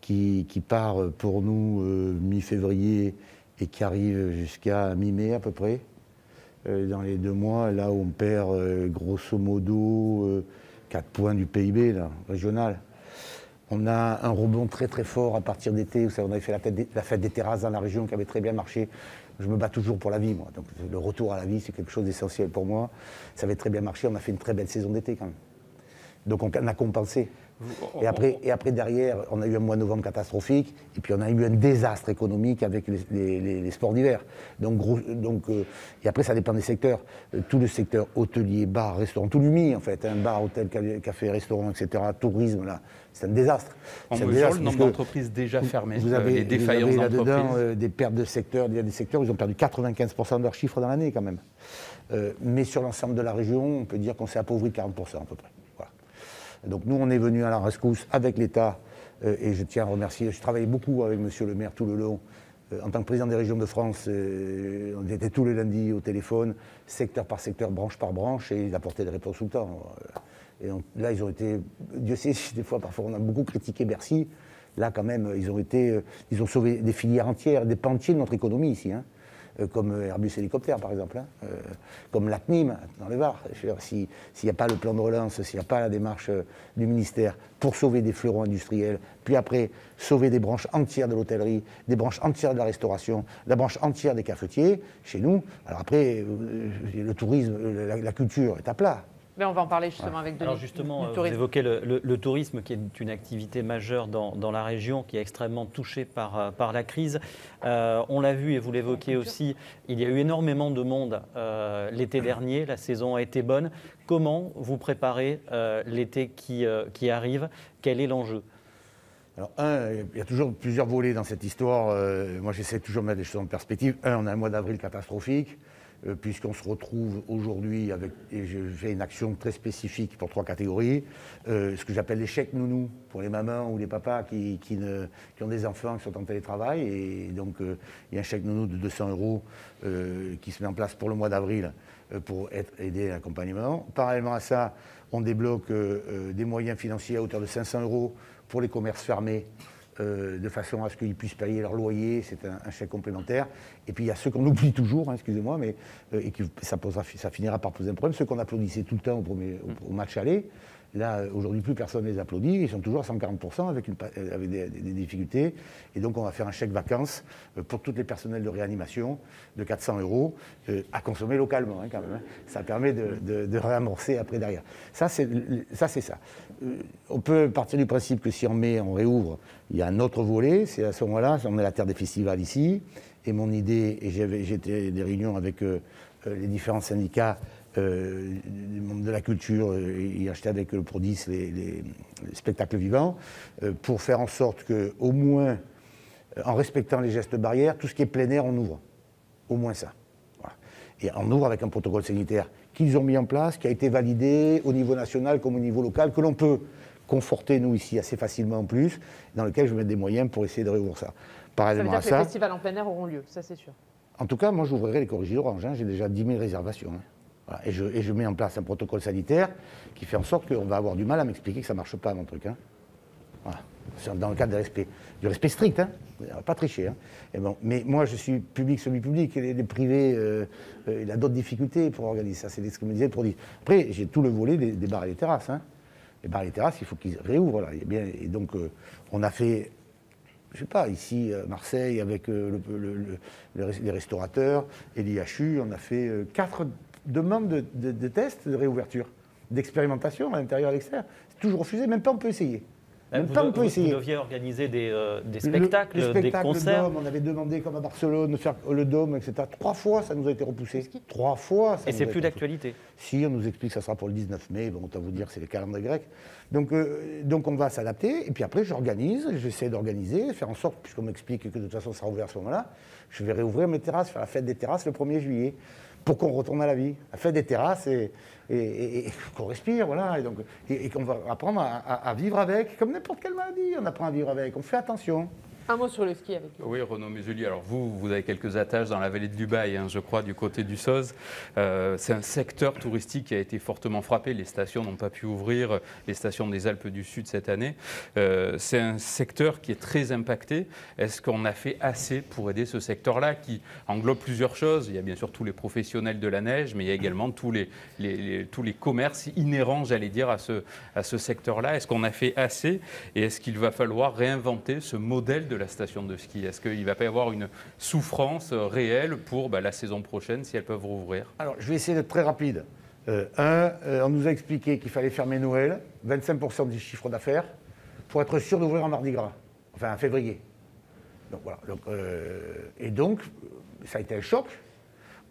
Speaker 2: qui part pour nous mi-février et qui arrive jusqu'à mi-mai à peu près. Dans les 2 mois, là où on perd grosso modo 4 points du PIB là, régional. On a un rebond très très fort à partir d'été. Vous savez, on avait fait la fête des terrasses dans la région qui avait très bien marché. Je me bats toujours pour la vie, moi. Donc le retour à la vie, c'est quelque chose d'essentiel pour moi. Ça avait très bien marché. On a fait une très belle saison d'été quand même. Donc on a compensé. Et après, derrière, on a eu un mois de novembre catastrophique. Et puis on a eu un désastre économique avec les sports d'hiver. Et après, ça dépend des secteurs. Tout le secteur hôtelier, bar, restaurant, tout l'UMI en fait. Bar, hôtel, café, restaurant, etc. Tourisme, là. C'est un désastre.
Speaker 4: On mesure le nombre d'entreprises déjà fermées, les défaillances d'entreprises.
Speaker 2: Là-dedans des pertes de secteurs. Il y a des secteurs où ils ont perdu 95% de leur chiffre dans l'année quand même. Mais sur l'ensemble de la région, on peut dire qu'on s'est appauvri de 40% à peu près. Voilà. Donc nous, on est venus à la rescousse avec l'État. Et je tiens à remercier. Je travaillais beaucoup avec monsieur le maire tout le long. En tant que président des régions de France, on était tous les lundis au téléphone, secteur par secteur, branche par branche, et ils apportaient des réponses tout le temps. Et là, ils ont été, Dieu sait, des fois, parfois, on a beaucoup critiqué Bercy. Là, quand même, ils ont sauvé des filières entières, des pans entiers de notre économie ici, hein, comme Airbus Hélicoptère, par exemple, hein, comme l'ACNIM, dans le Var. S'il n'y a pas le plan de relance, s'il n'y a pas la démarche du ministère pour sauver des fleurons industriels, puis après, sauver des branches entières de l'hôtellerie, des branches entières de la restauration, la branche entière des cafetiers, chez nous. Alors après, le tourisme, la culture est à plat.
Speaker 1: Mais on va en parler justement avec Denis.
Speaker 3: Alors justement, vous évoquez le tourisme qui est une activité majeure dans la région, qui est extrêmement touchée par la crise. On l'a vu et vous l'évoquez aussi, il y a eu énormément de monde l'été dernier, la saison a été bonne. Comment vous préparez l'été qui arrive? Quel est l'enjeu?
Speaker 2: Alors, il y a toujours plusieurs volets dans cette histoire. Moi, j'essaie toujours de mettre les choses en perspective. On a un mois d'avril catastrophique. Puisqu'on se retrouve aujourd'hui et je fais une action très spécifique pour 3 catégories, ce que j'appelle les chèques nounous pour les mamans ou les papas qui ont des enfants qui sont en télétravail, et donc il y a un chèque nounou de 200 € qui se met en place pour le mois d'avril pour aider à l'accompagnement. Parallèlement à ça, on débloque des moyens financiers à hauteur de 500 € pour les commerces fermés, de façon à ce qu'ils puissent payer leur loyer, c'est un chèque complémentaire. Et puis il y a ceux qu'on oublie toujours, hein, excusez-moi, mais ça finira par poser un problème, ceux qu'on applaudissait tout le temps au match aller, Là, aujourd'hui, plus personne ne les applaudit. Ils sont toujours à 140% avec des difficultés. Et donc, on va faire un chèque vacances pour tous les personnels de réanimation de 400 € à consommer localement, quand même. Ça permet de réamorcer après derrière. Ça, c'est ça. On peut partir du principe que si en mai, on réouvre, il y a un autre volet. C'est à ce moment-là, on est la terre des festivals ici. Et mon idée, et j'étais des réunions avec les différents syndicats du monde de la culture, et acheter avec le Prodis les spectacles vivants, pour faire en sorte qu'au moins, en respectant les gestes barrières, tout ce qui est plein air, on ouvre. Au moins ça. Voilà. Et on ouvre avec un protocole sanitaire qu'ils ont mis en place, qui a été validé au niveau national comme au niveau local, que l'on peut conforter, nous, ici, assez facilement en plus, dans lequel je vais mettre des moyens pour essayer de réouvrir ça. Parallèlement
Speaker 1: ça veut dire que
Speaker 2: à
Speaker 1: les
Speaker 2: ça,
Speaker 1: festivals en plein air auront lieu, ça c'est sûr.
Speaker 2: en tout cas, moi, j'ouvrirai les corrigés d'Orange. J'ai déjà 10 000 réservations. Voilà. Et je mets en place un protocole sanitaire qui fait en sorte qu'on va avoir du mal à m'expliquer que ça ne marche pas, mon truc. Voilà. C'est dans le cadre du respect strict. On ne va pas tricher. Et bon, mais moi, je suis public, semi-public. Et les privés, il a d'autres difficultés pour organiser ça. C'est ce que me disait le Prodis. Après, j'ai tout le volet des bars et des terrasses. Les bars et les terrasses, il faut qu'ils réouvrent. Là. Et donc, on a fait... Je ne sais pas, ici, à Marseille, avec les restaurateurs et l'IHU, on a fait 4 demandes de tests de réouverture, d'expérimentation à l'intérieur et à l'extérieur. C'est toujours refusé, même pas on peut essayer. Même pas on peut essayer.
Speaker 3: Vous deviez organiser des spectacles, des concerts.
Speaker 2: Le Dôme, on avait demandé, comme à Barcelone, de faire le Dôme, etc. 3 fois, ça nous a été repoussé. 3 fois.
Speaker 3: Et c'est plus d'actualité.
Speaker 2: Si, on nous explique que ça sera pour le 19 mai. Bon, autant vous dire que c'est les calendriers grecs. Donc on va s'adapter. Et puis après, j'essaie d'organiser, faire en sorte, puisqu'on m'explique que de toute façon, ça sera ouvert à ce moment-là, je vais réouvrir mes terrasses, faire la fête des terrasses le 1er juillet. Pour qu'on retourne à la vie, la fête des terrasses et qu'on respire, voilà, et qu'on va apprendre à vivre avec, comme n'importe quelle maladie, on apprend à vivre avec, on fait attention.
Speaker 1: Un mot sur le ski avec vous.
Speaker 4: Oui, Renaud Muselier. Alors vous avez quelques attaches dans la vallée de Dubaï, je crois, du côté du Soz. C'est un secteur touristique qui a été fortement frappé. Les stations n'ont pas pu ouvrir, les stations des Alpes du Sud cette année. C'est un secteur qui est très impacté. Est-ce qu'on a fait assez pour aider ce secteur-là qui englobe plusieurs choses? Il y a bien sûr tous les professionnels de la neige, mais il y a également tous les commerces inhérents, j'allais dire, à ce secteur-là. Est-ce qu'on a fait assez et est-ce qu'il va falloir réinventer ce modèle de la station de ski? Est-ce qu'il ne va pas y avoir une souffrance réelle pour la saison prochaine si elles peuvent rouvrir?
Speaker 2: Alors, je vais essayer d'être très rapide. On nous a expliqué qu'il fallait fermer Noël, 25% du chiffre d'affaires, pour être sûr d'ouvrir en Mardi Gras, enfin en février. Donc voilà. Et donc, ça a été un choc.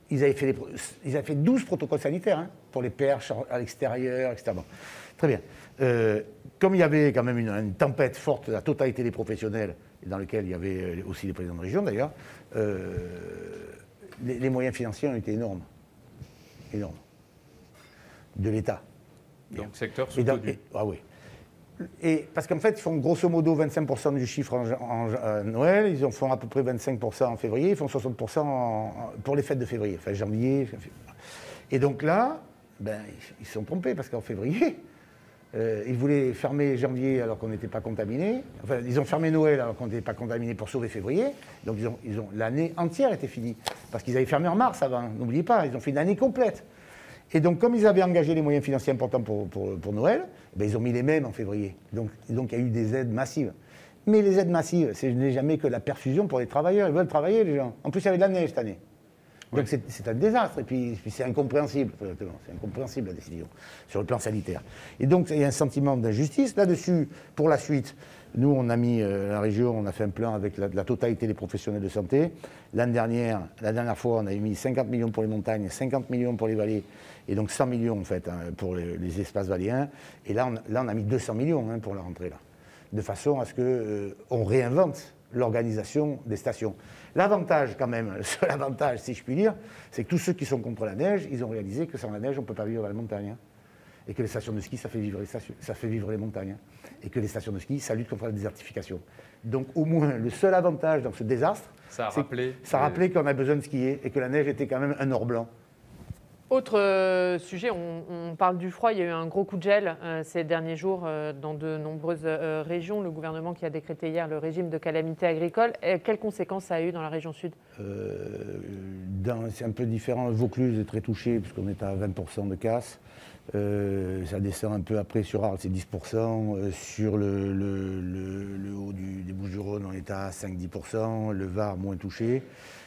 Speaker 2: Ils avaient fait 12 protocoles sanitaires pour les perches à l'extérieur, etc. Bon, très bien. Comme il y avait quand même une tempête forte de la totalité des professionnels, et dans lequel il y avait aussi les présidents de région d'ailleurs, les moyens financiers ont été énormes. Énormes. De l'État.
Speaker 4: Donc secteur soutenu.
Speaker 2: Ah oui. Et parce qu'en fait, ils font grosso modo 25% du chiffre en Noël, ils en font à peu près 25% en février, ils font 60% pour les fêtes de février, enfin janvier. Et donc là, ils se sont trompés parce qu'en février, ils voulaient fermer janvier alors qu'on n'était pas contaminé. Enfin, ils ont fermé Noël alors qu'on n'était pas contaminé pour sauver février. Donc l'année entière était finie. Parce qu'ils avaient fermé en mars avant, n'oubliez pas, ils ont fait une année complète. Et donc, comme ils avaient engagé les moyens financiers importants pour Noël, ils ont mis les mêmes en février. Donc, il y a eu des aides massives. Mais les aides massives, ce n'est jamais que la perfusion pour les travailleurs. Ils veulent travailler, les gens. En plus, il y avait de la neige cette année. Donc, c'est un désastre. Et puis c'est incompréhensible. C'est incompréhensible, la décision, sur le plan sanitaire. Et donc, il y a un sentiment d'injustice. Là-dessus, pour la suite, nous, on a mis, la région, on a fait un plan avec la totalité des professionnels de santé. La dernière fois, on avait mis 50 millions pour les montagnes, 50 millions pour les vallées, et donc 100 millions, en fait, pour les espaces valléens. Et là, on a mis 200 millions pour la rentrée, là. De façon à ce qu'on réinvente l'organisation des stations. L'avantage, quand même, le seul avantage, si je puis dire, c'est que tous ceux qui sont contre la neige, ils ont réalisé que sans la neige, on ne peut pas vivre dans la montagne. Et que les stations de ski, ça fait vivre les montagnes. Et que les stations de ski, ça lutte contre la désertification. Donc au moins, le seul avantage dans ce désastre,
Speaker 4: ça a
Speaker 2: rappelé qu'on a besoin de skier et que la neige était quand même un or blanc.
Speaker 1: Autre sujet, on parle du froid. Il y a eu un gros coup de gel ces derniers jours dans de nombreuses régions. Le gouvernement qui a décrété hier le régime de calamité agricole. Quelles conséquences ça a eu dans la région sud?
Speaker 2: C'est un peu différent. Le Vaucluse est très touché puisqu'on est à 20% de casse. Ça descend un peu après sur Arles, c'est 10%. Sur le haut des Bouches-du-Rhône, on est à 5-10%. Le Var, moins touché.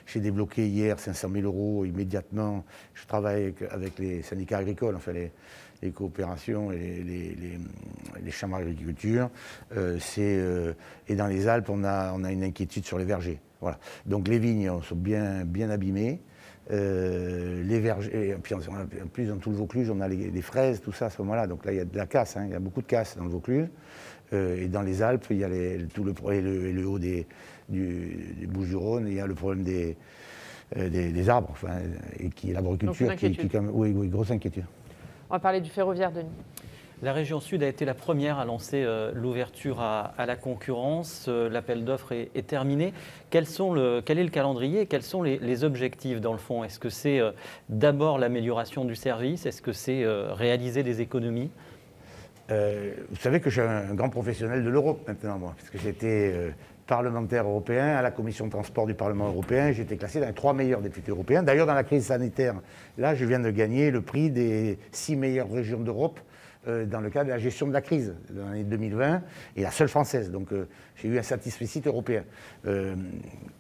Speaker 2: J'ai débloqué hier 500 000 euros immédiatement. Je travaille avec les syndicats agricoles, enfin les coopérations et les chambres d'agriculture. Et dans les Alpes, on a une inquiétude sur les vergers. Voilà. Donc les vignes sont bien abîmées. Les vergers, et puis en plus dans tout le Vaucluse, on a les fraises, tout ça à ce moment-là. Donc là, il y a de la casse, il y a beaucoup de casse dans le Vaucluse. Et dans les Alpes, il y a le haut des Bouches-du-Rhône, il y a le problème des arbres, et l'arboriculture oui, grosse inquiétude.
Speaker 1: On va parler du ferroviaire, Denis.
Speaker 3: La région Sud a été la première à lancer l'ouverture à la concurrence. L'appel d'offres est terminé. Quel est le calendrier et quels sont les objectifs dans le fond? Est-ce que c'est d'abord l'amélioration du service? Est-ce que c'est réaliser des économies?
Speaker 2: Vous savez que je suis un grand professionnel de l'Europe maintenant, moi, parce que j'étais parlementaire européen à la commission de transport du Parlement européen. J'étais classé dans les 3 meilleurs députés européens. D'ailleurs, dans la crise sanitaire, là, je viens de gagner le prix des 6 meilleures régions d'Europe dans le cadre de la gestion de la crise de l'année 2020, et la seule française. Donc j'ai eu un satisfecit européen, que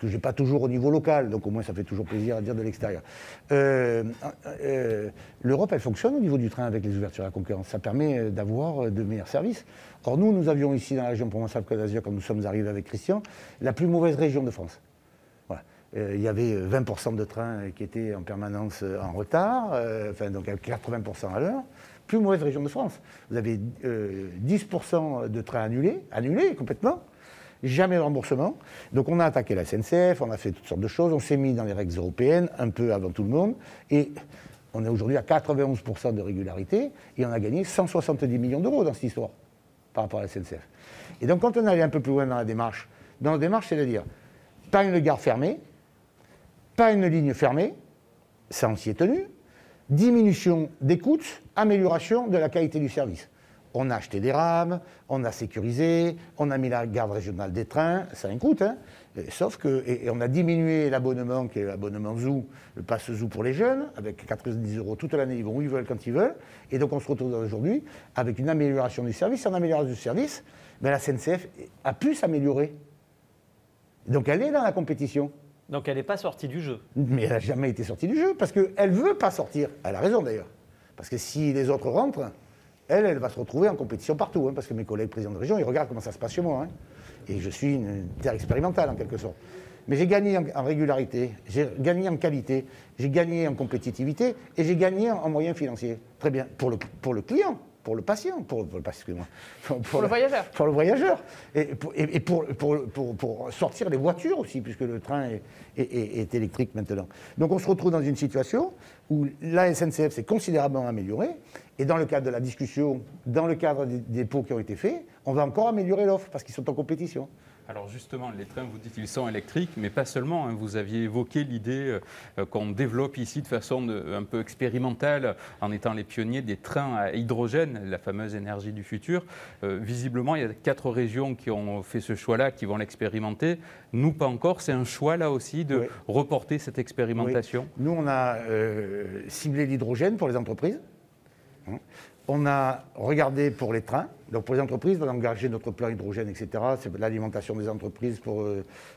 Speaker 2: je n'ai pas toujours au niveau local, donc au moins ça fait toujours plaisir à dire de l'extérieur. L'Europe, elle fonctionne au niveau du train avec les ouvertures à la concurrence. Ça permet d'avoir de meilleurs services. Or nous avions ici dans la région Provence-Alpes-Côte d'Azur, quand nous sommes arrivés avec Christian, la plus mauvaise région de France. Voilà. Il y avait 20% de trains qui étaient en permanence en retard, donc à 80% à l'heure. Plus mauvaise région de France. Vous avez 10% de trains annulés complètement, jamais de remboursement. Donc on a attaqué la SNCF, on a fait toutes sortes de choses, on s'est mis dans les règles européennes, un peu avant tout le monde, et on est aujourd'hui à 91% de régularité, et on a gagné 170 millions d'euros dans cette histoire, par rapport à la SNCF. Et donc quand on allait un peu plus loin dans la démarche, c'est-à-dire pas une gare fermée, pas une ligne fermée, ça on s'y est tenu, diminution des coûts, amélioration de la qualité du service. On a acheté des rames, on a sécurisé, on a mis la garde régionale des trains, ça a un coût, sauf que, et on a diminué l'abonnement qui est l'abonnement Zoo, le pass Zoo pour les jeunes, avec 90 € toute l'année, ils vont où ils veulent, quand ils veulent, et donc on se retrouve aujourd'hui avec une amélioration du service. En amélioration du service, la SNCF a pu s'améliorer. Donc elle est dans la compétition.
Speaker 3: Donc elle n'est pas sortie du jeu.
Speaker 2: Mais elle n'a jamais été sortie du jeu, parce qu'elle ne veut pas sortir. Elle a raison d'ailleurs. Parce que si les autres rentrent, elle va se retrouver en compétition partout. Parce que mes collègues présidents de région, ils regardent comment ça se passe chez moi. Et je suis une terre expérimentale en quelque sorte. Mais j'ai gagné en régularité, j'ai gagné en qualité, j'ai gagné en compétitivité et j'ai gagné en moyens financiers. Très bien. Pour le client. Pour le patient, pour
Speaker 1: le voyageur.
Speaker 2: Pour le voyageur. Et pour sortir les voitures aussi, puisque le train est électrique maintenant. Donc on se retrouve dans une situation où la SNCF s'est considérablement améliorée, et dans le cadre de la discussion, dans le cadre des dépôts qui ont été faits, on va encore améliorer l'offre, parce qu'ils sont en compétition.
Speaker 4: Alors justement, les trains, vous dites qu'ils sont électriques, mais pas seulement. Vous aviez évoqué l'idée qu'on développe ici de façon un peu expérimentale, en étant les pionniers des trains à hydrogène, la fameuse énergie du futur. Visiblement, il y a 4 régions qui ont fait ce choix-là, qui vont l'expérimenter. Nous, pas encore. C'est un choix, là aussi, de reporter cette expérimentation.
Speaker 2: Oui. Nous, on a ciblé l'hydrogène pour les entreprises. On a regardé pour les trains. Donc pour les entreprises, on a engagé notre plan hydrogène, etc. C'est l'alimentation des entreprises pour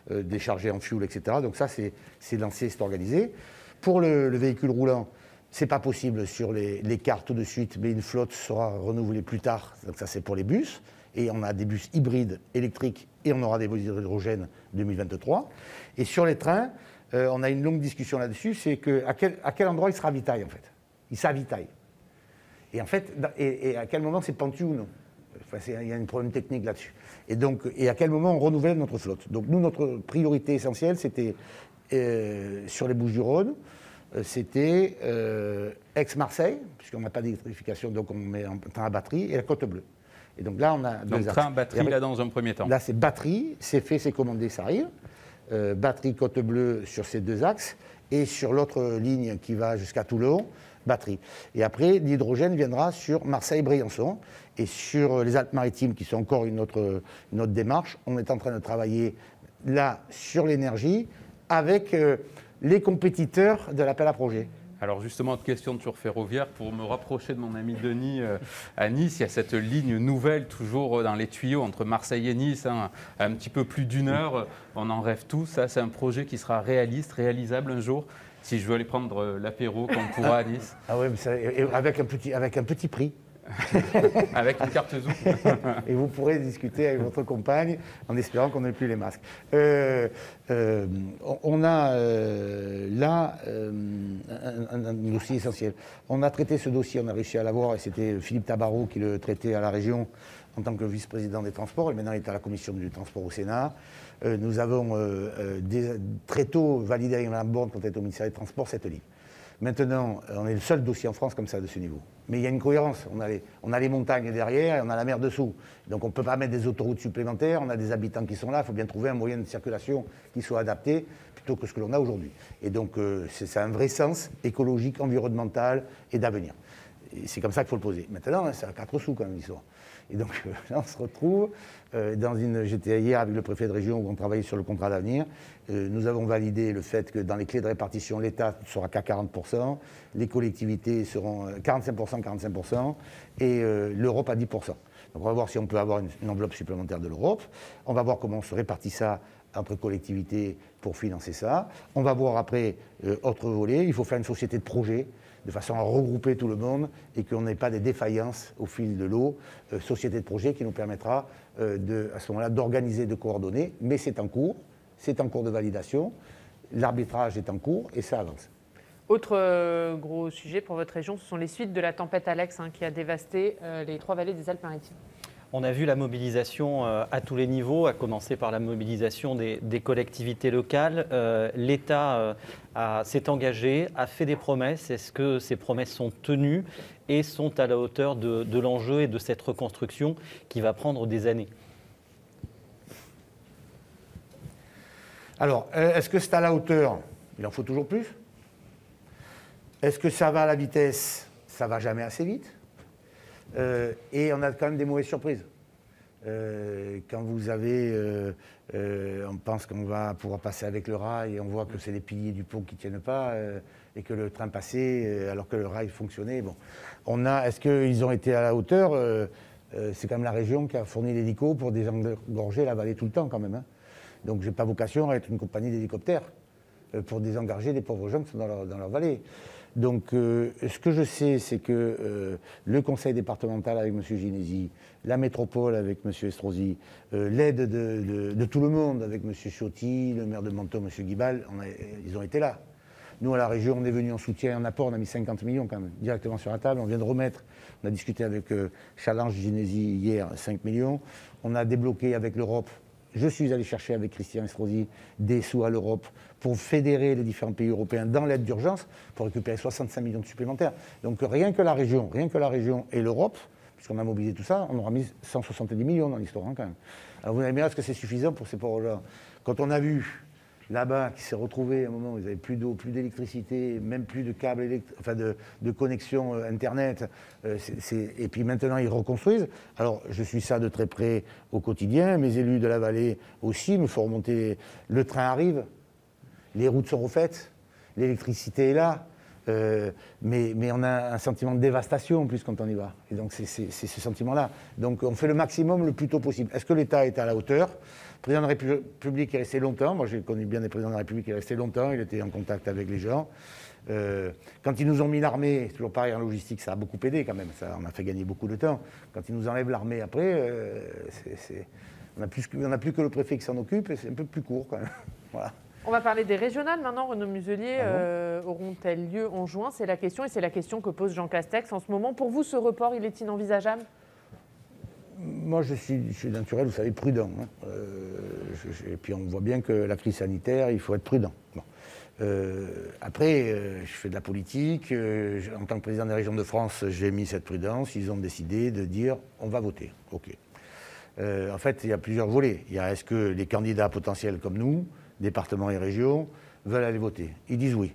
Speaker 2: décharger en fuel, etc. Donc ça, c'est lancé, c'est organisé. Pour le véhicule roulant, ce n'est pas possible sur les cartes tout de suite, mais une flotte sera renouvelée plus tard. Donc ça, c'est pour les bus. Et on a des bus hybrides électriques et on aura des bus hydrogène 2023. Et sur les trains, on a une longue discussion là-dessus. C'est à quel endroit ils se ravitaillent, en fait. Ils s'avitaillent. Et en fait, et à quel moment c'est pentu ou non? Il y a un problème technique là-dessus. Et à quel moment on renouvelle notre flotte? Donc nous, notre priorité essentielle, c'était sur les Bouches-du-Rhône, c'était Aix-Marseille, puisqu'on n'a pas d'électrification, donc on met un train à batterie, et la Côte Bleue. Et donc là, on a
Speaker 4: deux axes. Train à batterie, là, dans un premier temps.
Speaker 2: Là, c'est batterie, c'est fait, c'est commandé, ça arrive. Batterie Côte Bleue sur ces 2 axes, et sur l'autre ligne qui va jusqu'à Toulon, batterie. Et après, l'hydrogène viendra sur Marseille-Briançon. Et sur les Alpes-Maritimes, qui sont encore une autre démarche, on est en train de travailler là sur l'énergie avec les compétiteurs de l'appel à projet.
Speaker 4: Alors justement, autre question de tour ferroviaire, pour me rapprocher de mon ami Denis à Nice, il y a cette ligne nouvelle toujours dans les tuyaux entre Marseille et Nice, hein, un petit peu plus d'1 heure, on en rêve tous, ça c'est un projet qui sera réalisable un jour, si je veux aller prendre l'apéro qu'on pourra à Nice.
Speaker 2: Ah oui, avec un petit prix.
Speaker 4: Avec une carte Zoom.
Speaker 2: Et vous pourrez discuter avec votre compagne en espérant qu'on n'ait plus les masques. On a là un dossier essentiel. On a traité ce dossier, on a réussi à l'avoir, et c'était Philippe Tabarot qui le traitait à la région en tant que vice-président des transports, et maintenant il est à la commission du transport au Sénat. Nous avons très tôt validé avec Mme Borne, quand elle était au ministère des Transports, cette ligne. Maintenant, on est le seul dossier en France comme ça, de ce niveau. Mais il y a une cohérence. On a les montagnes derrière et on a la mer dessous. Donc on ne peut pas mettre des autoroutes supplémentaires, on a des habitants qui sont là, il faut bien trouver un moyen de circulation qui soit adapté plutôt que ce que l'on a aujourd'hui. Et donc ça a un vrai sens écologique, environnemental et d'avenir. Et c'est comme ça qu'il faut le poser. Maintenant, c'est à 4 sous quand même l'histoire. Et donc là, on se retrouve j'étais hier avec le préfet de région où on travaillait sur le contrat d'avenir. Nous avons validé le fait que dans les clés de répartition, l'État ne sera qu'à 40%, les collectivités seront 45%, et l'Europe à 10%. Donc on va voir si on peut avoir une enveloppe supplémentaire de l'Europe. On va voir comment on se répartit ça entre collectivités pour financer ça. On va voir après, autre volet, il faut faire une société de projet, de façon à regrouper tout le monde et qu'on n'ait pas des défaillances au fil de l'eau. Société de projet qui nous permettra à ce moment-là d'organiser, de coordonner, mais c'est en cours de validation, l'arbitrage est en cours et ça avance.
Speaker 1: Autre gros sujet pour votre région, ce sont les suites de la tempête Alex qui a dévasté les 3 vallées des Alpes-Maritimes.
Speaker 3: On a vu la mobilisation à tous les niveaux, à commencer par la mobilisation des collectivités locales. L'État s'est engagé, a fait des promesses. Est-ce que ces promesses sont tenues et sont à la hauteur de l'enjeu et de cette reconstruction qui va prendre des années ?
Speaker 2: Alors, est-ce que c'est à la hauteur ? Il en faut toujours plus. Est-ce que ça va à la vitesse ? Ça ne va jamais assez vite. Et on a quand même des mauvaises surprises. Quand vous avez, on pense qu'on va pouvoir passer avec le rail et on voit que c'est les piliers du pont qui ne tiennent pas et que le train passait alors que le rail fonctionnait. Bon, est-ce qu'ils ont été à la hauteur ? C'est quand même la région qui a fourni l'hélico pour désengorger la vallée tout le temps quand même. Donc je n'ai pas vocation à être une compagnie d'hélicoptères pour désengorger les pauvres gens qui sont dans leur vallée. Donc, ce que je sais, c'est que le conseil départemental avec M. Ginesi, la métropole avec M. Estrosi, l'aide de tout le monde avec M. Ciotti, le maire de Menton, M. Guibal, ils ont été là. Nous, à la région, on est venu en soutien, en apport, on a mis 50 millions quand même, directement sur la table. On vient de remettre, on a discuté avec Challenge Ginesi hier, 5 millions. On a débloqué avec l'Europe. Je suis allé chercher avec Christian Estrosi des sous à l'Europe pour fédérer les différents pays européens dans l'aide d'urgence pour récupérer 65 millions de supplémentaires. Donc rien que la région et l'Europe, puisqu'on a mobilisé tout ça, on aura mis 170 millions dans l'histoire quand même. Alors vous allez me dire, est-ce que c'est suffisant pour ces pauvres-là ? Quand on a vu là-bas qui s'est retrouvé à un moment où ils n'avaient plus d'eau, plus d'électricité, même plus de câbles de connexion Internet, et puis maintenant ils reconstruisent. Alors je suis ça de très près au quotidien, mes élus de la vallée aussi me font remonter, le train arrive, les routes sont refaites, l'électricité est là, mais on a un sentiment de dévastation en plus quand on y va. Et donc c'est ce sentiment-là. Donc on fait le maximum le plus tôt possible. Est-ce que l'État est à la hauteur ? Le président de la République est resté longtemps. Moi, j'ai connu bien des présidents de la République qui est resté longtemps. Il était en contact avec les gens. Quand ils nous ont mis l'armée, toujours pareil en logistique, ça a beaucoup aidé quand même. Ça, on a fait gagner beaucoup de temps. Quand ils nous enlèvent l'armée après, on n'a plus que le préfet qui s'en occupe et c'est un peu plus court quand même. Voilà.
Speaker 1: On va parler des régionales maintenant. Renaud Muselier, auront-elles lieu en juin ? C'est la question, et c'est la question que pose Jean Castex en ce moment. Pour vous, ce report, il est inenvisageable ?
Speaker 2: Moi, je suis naturel, vous savez, prudent. Et puis, on voit bien que la crise sanitaire, il faut être prudent. Bon. Après, je fais de la politique. En tant que président des régions de France, j'ai mis cette prudence. Ils ont décidé de dire, on va voter. OK. En fait, il y a plusieurs volets. Il y a, est-ce que les candidats potentiels comme nous, départements et régions, veulent aller voter ? Ils disent oui.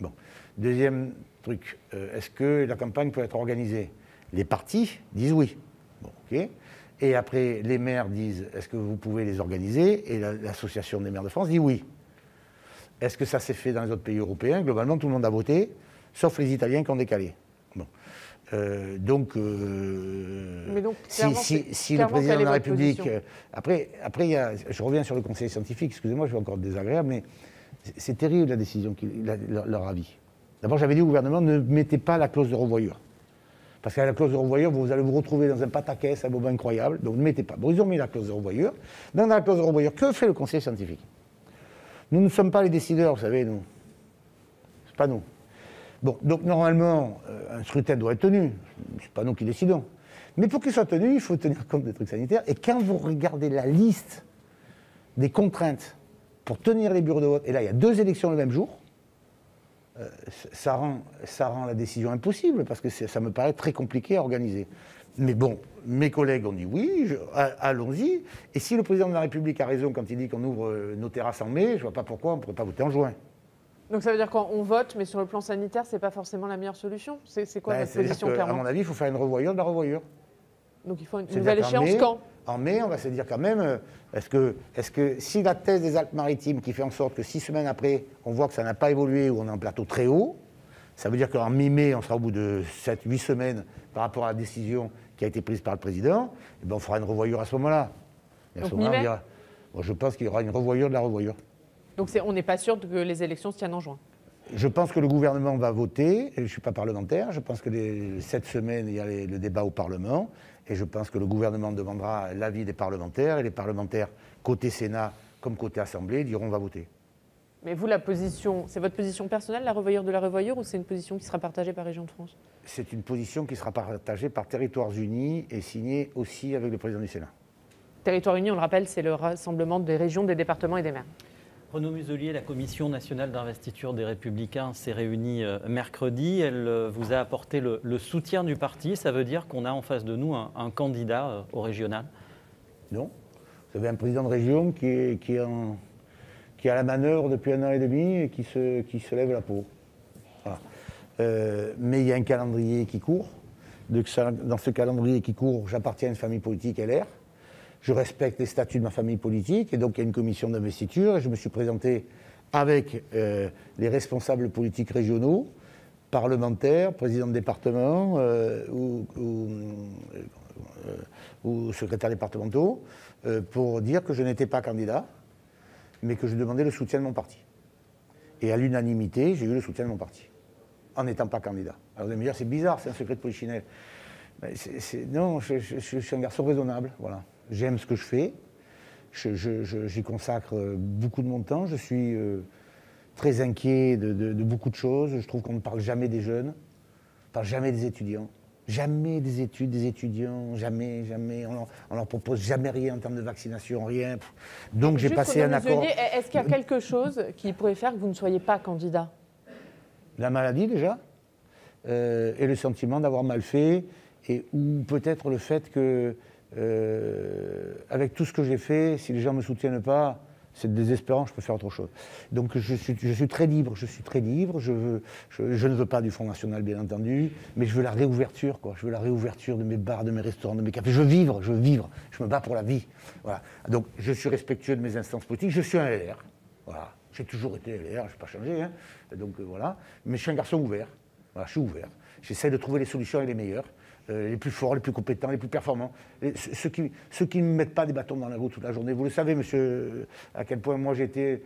Speaker 2: Bon. Deuxième truc, est-ce que la campagne peut être organisée ? Les partis disent oui. Bon, OK. Et après, les maires disent, est-ce que vous pouvez les organiser ? Et l'association des maires de France dit oui. Est-ce que ça s'est fait dans les autres pays européens ? Globalement, tout le monde a voté. sauf les Italiens qui ont décalé. Bon.
Speaker 1: Mais donc, clairement,
Speaker 2: si le président de la République... Après je reviens sur le conseil scientifique, excusez-moi, je vais encore désagréable, mais c'est terrible la décision, leur avis. D'abord, j'avais dit au gouvernement, ne mettez pas la clause de revoyure. Parce qu'à la clause de revoyure, vous allez vous retrouver dans un pataquès, un moment incroyable, donc ne mettez pas. Bon, ils ont mis la clause de revoyure. Dans la clause de revoyure, que fait le conseil scientifique? Nous ne sommes pas les décideurs, vous savez, nous. C'est pas nous. Bon, donc normalement, un scrutin doit être tenu. C'est pas nous qui décidons. Mais pour qu'il soit tenu, il faut tenir compte des trucs sanitaires. Et quand vous regardez la liste des contraintes pour tenir les bureaux de vote, et là, il y a 2 élections le même jour, ça rend la décision impossible, parce que ça me paraît très compliqué à organiser. Mais bon, mes collègues ont dit oui, allons-y. Et si le président de la République a raison quand il dit qu'on ouvre nos terrasses en mai, je ne vois pas pourquoi on ne pourrait pas voter en juin.
Speaker 1: Donc ça veut dire qu'on vote, mais sur le plan sanitaire, c'est pas forcément la meilleure solution? C'est quoi votre position, clairement?
Speaker 2: À mon avis, il faut faire une revoyure de la revoyure.
Speaker 1: Donc il faut une nouvelle échéance quand?
Speaker 2: En mai, on va se dire quand même, est-ce que si la thèse des Alpes-Maritimes qui fait en sorte que 6 semaines après, on voit que ça n'a pas évolué ou on est en plateau très haut, ça veut dire qu'en mi-mai, on sera au bout de 7-8 semaines par rapport à la décision qui a été prise par le président, et ben on fera une revoyure à ce moment-là. Et à ce moment-là, on dira, bon, je pense qu'il y aura une revoyure de la revoyure.
Speaker 1: Donc on n'est pas sûr que les élections se tiennent en juin?
Speaker 2: Je pense que le gouvernement va voter, je ne suis pas parlementaire, je pense que cette semaine, il y a le débat au Parlement, et je pense que le gouvernement demandera l'avis des parlementaires, et les parlementaires, côté Sénat comme côté Assemblée, diront on va voter.
Speaker 1: Mais vous, c'est votre position personnelle, la revoyure de la revoyure, ou c'est une position qui sera partagée par Région de France?
Speaker 2: C'est une position qui sera partagée par Territoires Unis et signée aussi avec le président du Sénat.
Speaker 1: Territoires Unis, on le rappelle, c'est le rassemblement des régions, des départements et des maires.
Speaker 3: Renaud Muselier, la Commission nationale d'investiture des Républicains s'est réunie mercredi. Elle vous a apporté le soutien du parti. Ça veut dire qu'on a en face de nous un candidat au régional? Non.
Speaker 2: Vous avez un président de région qui est à la manœuvre depuis 1 an et demi et qui se lève la peau. Voilà. Mais il y a un calendrier qui court. Dans ce calendrier qui court, j'appartiens à une famille politique LR. Je respecte les statuts de ma famille politique et donc il y a une commission d'investiture et je me suis présenté avec les responsables politiques régionaux, parlementaires, présidents de département ou secrétaires départementaux pour dire que je n'étais pas candidat mais que je demandais le soutien de mon parti. Et à l'unanimité, j'ai eu le soutien de mon parti en n'étant pas candidat. Alors vous allez me dire, c'est bizarre, c'est un secret de polichinelle. Non, je suis un garçon raisonnable, voilà. J'aime ce que je fais, j'y consacre beaucoup de mon temps, je suis très inquiet de beaucoup de choses, je trouve qu'on ne parle jamais des jeunes, on ne parle jamais des étudiants, jamais des études, des étudiants, jamais, on leur propose jamais rien en termes de vaccination, rien. Donc j'ai passé un accord...
Speaker 1: Est-ce qu'il y a quelque chose qui pourrait faire que vous ne soyez pas candidat?
Speaker 2: La maladie déjà, et le sentiment d'avoir mal fait, ou peut-être le fait que avec tout ce que j'ai fait, si les gens ne me soutiennent pas, c'est désespérant, je peux faire autre chose. Donc je suis très libre, je ne veux pas du Front National bien entendu, mais je veux la réouverture, quoi. Je veux la réouverture de mes bars, de mes restaurants, de mes cafés. Je veux vivre, je me bats pour la vie. Voilà. Donc je suis respectueux de mes instances politiques, je suis un LR. Voilà. J'ai toujours été LR, je n'ai pas changé. Hein. Donc voilà. Mais je suis un garçon ouvert. Voilà, je suis ouvert. J'essaie de trouver les solutions et les meilleures. Les plus forts, les plus compétents, les plus performants, ceux qui ne me mettent pas des bâtons dans la roue toute la journée. Vous le savez, monsieur, à quel point moi j'étais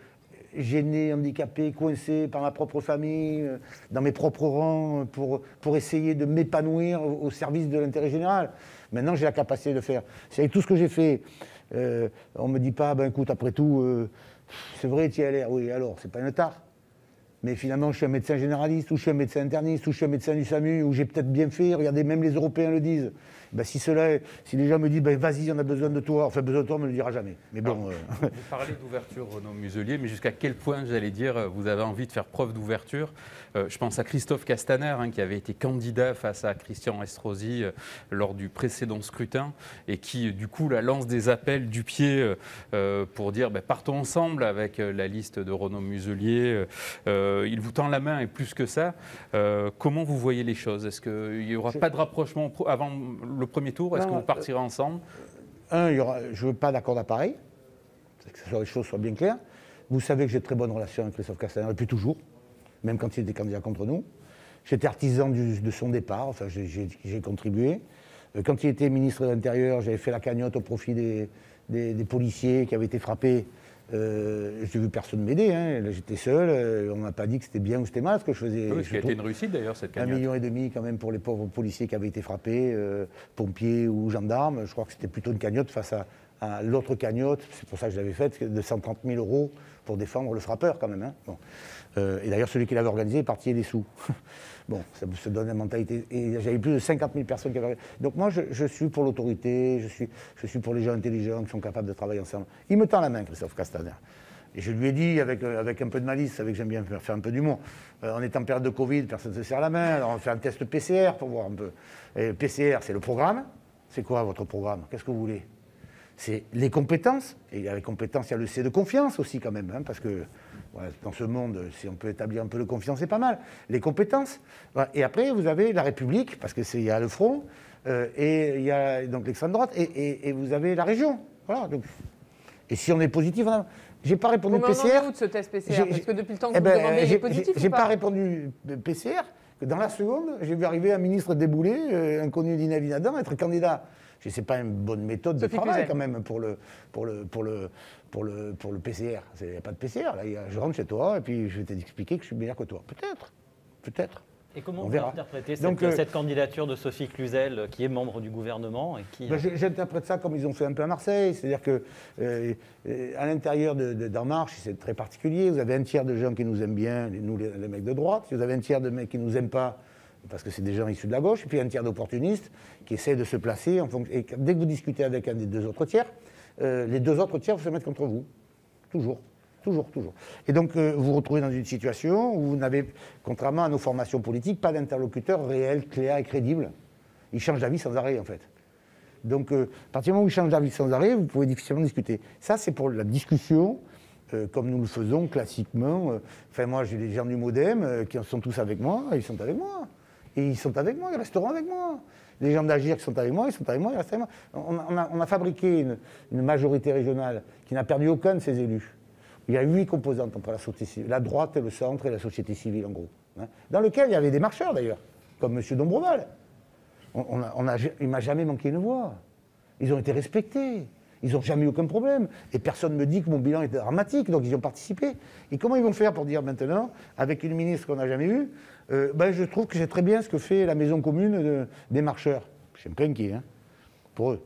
Speaker 2: gêné, handicapé, coincé par ma propre famille, dans mes propres rangs, pour essayer de m'épanouir au service de l'intérêt général. Maintenant, j'ai la capacité de le faire. C'est avec tout ce que j'ai fait. On ne me dit pas, ben écoute, après tout, c'est vrai, tu y as l'air. Oui, alors, c'est pas une tare. Mais finalement, je suis un médecin généraliste, ou je suis un médecin interniste, ou je suis un médecin du SAMU, ou j'ai peut-être bien fait, regardez, même les Européens le disent. Ben, si les gens me disent, ben, vas-y, on a besoin de toi, enfin, besoin de toi, on ne me le dira jamais. Mais bon,
Speaker 4: Vous parlez d'ouverture, Renaud Muselier, mais jusqu'à quel point, j'allais dire, vous avez envie de faire preuve d'ouverture? Je pense à Christophe Castaner, qui avait été candidat face à Christian Estrosi lors du précédent scrutin, et qui, du coup, lance des appels du pied pour dire, partons ensemble avec la liste de Renaud Muselier. Il vous tend la main, et plus que ça, comment vous voyez les choses? Est-ce qu'il n'y aura pas de rapprochement avant le premier tour? Est-ce que vous partirez ensemble?
Speaker 2: Je ne veux pas d'accord d'appareil, que les choses soient bien claires. Vous savez que j'ai de très bonnes relations avec Christophe Castaner depuis toujours, même quand il était candidat contre nous. J'étais artisan de son départ, enfin j'ai contribué. Quand il était ministre de l'Intérieur, j'avais fait la cagnotte au profit des policiers qui avaient été frappés. J'ai vu personne m'aider, hein. Là j'étais seul, on m'a pas dit que c'était bien ou c'était mal ce que je faisais.
Speaker 4: Oui, ce qui a été une réussite d'ailleurs cette cagnotte.
Speaker 2: 1,5 million quand même pour les pauvres policiers qui avaient été frappés, pompiers ou gendarmes. Je crois que c'était plutôt une cagnotte face à l'autre cagnotte, c'est pour ça que je l'avais faite, de 130 000 € pour défendre le frappeur quand même. Hein. Bon. Et d'ailleurs celui qui l'avait organisé est parti des sous. Bon, ça se donne la mentalité. Et j'avais plus de 50 000 personnes qui avaient... Donc moi, je suis pour l'autorité, je suis pour les gens intelligents qui sont capables de travailler ensemble. Il me tend la main, Christophe Castaner. Et je lui ai dit, avec un peu de malice, vous savez que j'aime bien faire un peu d'humour, on est en période de Covid, personne ne se serre la main, alors on fait un test PCR pour voir un peu. Et PCR, c'est le programme. C'est quoi votre programme? Qu'est-ce que vous voulez? C'est les compétences. Et il y a les compétences, il y a le C de confiance aussi quand même, hein, parce que... Voilà, dans ce monde, si on peut établir un peu de confiance, c'est pas mal. Les compétences. Voilà. Et après, vous avez la République, parce qu'il y a le front, et il y a donc l'extrême droite, et vous avez la région. Voilà. Donc, et si on est positif, j'ai pas répondu PCR.
Speaker 1: On en est où de ce test PCR? Parce que depuis le temps que vous demandez, il est positif
Speaker 2: j'ai
Speaker 1: ou
Speaker 2: pas répondu PCR, que dans la seconde, j'ai vu arriver un ministre déboulé, inconnu d'Inavi Adam, être candidat. C'est pas une bonne méthode de travail quand même pour le PCR. Il n'y a pas de PCR. Là, je rentre chez toi et puis je vais t'expliquer que je suis meilleur que toi. Peut-être.
Speaker 3: Et comment vous interprétez cette candidature de Sophie Cluzel, qui est membre du gouvernement et qui...
Speaker 2: J'interprète ça comme ils ont fait un peu à Marseille. C'est-à-dire qu'à l'intérieur d'En Marche, c'est très particulier. Vous avez un tiers de gens qui nous aiment bien, nous les mecs de droite. Vous avez un tiers de mecs qui ne nous aiment pas, parce que c'est des gens issus de la gauche, et puis un tiers d'opportunistes qui essaient de se placer. Et dès que vous discutez avec un des deux autres tiers, les deux autres tiers vont se mettre contre vous. Toujours. Et donc, vous vous retrouvez dans une situation où vous n'avez, contrairement à nos formations politiques, pas d'interlocuteur réel, clair et crédible. Ils changent d'avis sans arrêt, en fait. Donc, à partir du moment où ils changent d'avis sans arrêt, vous pouvez difficilement discuter. Ça, c'est pour la discussion, comme nous le faisons classiquement. Enfin, moi, j'ai des gens du MoDem qui sont tous avec moi, ils sont avec moi. Et ils sont avec moi, ils resteront avec moi. Les gens d'Agir qui sont avec moi, ils sont avec moi, ils restent avec moi. On a fabriqué une majorité régionale qui n'a perdu aucun de ses élus. Il y a 8 composantes entre la droite, le centre et la société civile, en gros. Hein, dans lequel il y avait des marcheurs, d'ailleurs, comme M. Dombreval. Il ne m'a jamais manqué une voix. Ils ont été respectés. Ils n'ont jamais eu aucun problème. Et personne ne me dit que mon bilan était dramatique, donc ils y ont participé. Et comment ils vont faire pour dire maintenant, avec une ministre qu'on n'a jamais eue, je trouve que c'est très bien ce que fait la maison commune des marcheurs. Je suis un peu inquiet, hein, pour eux.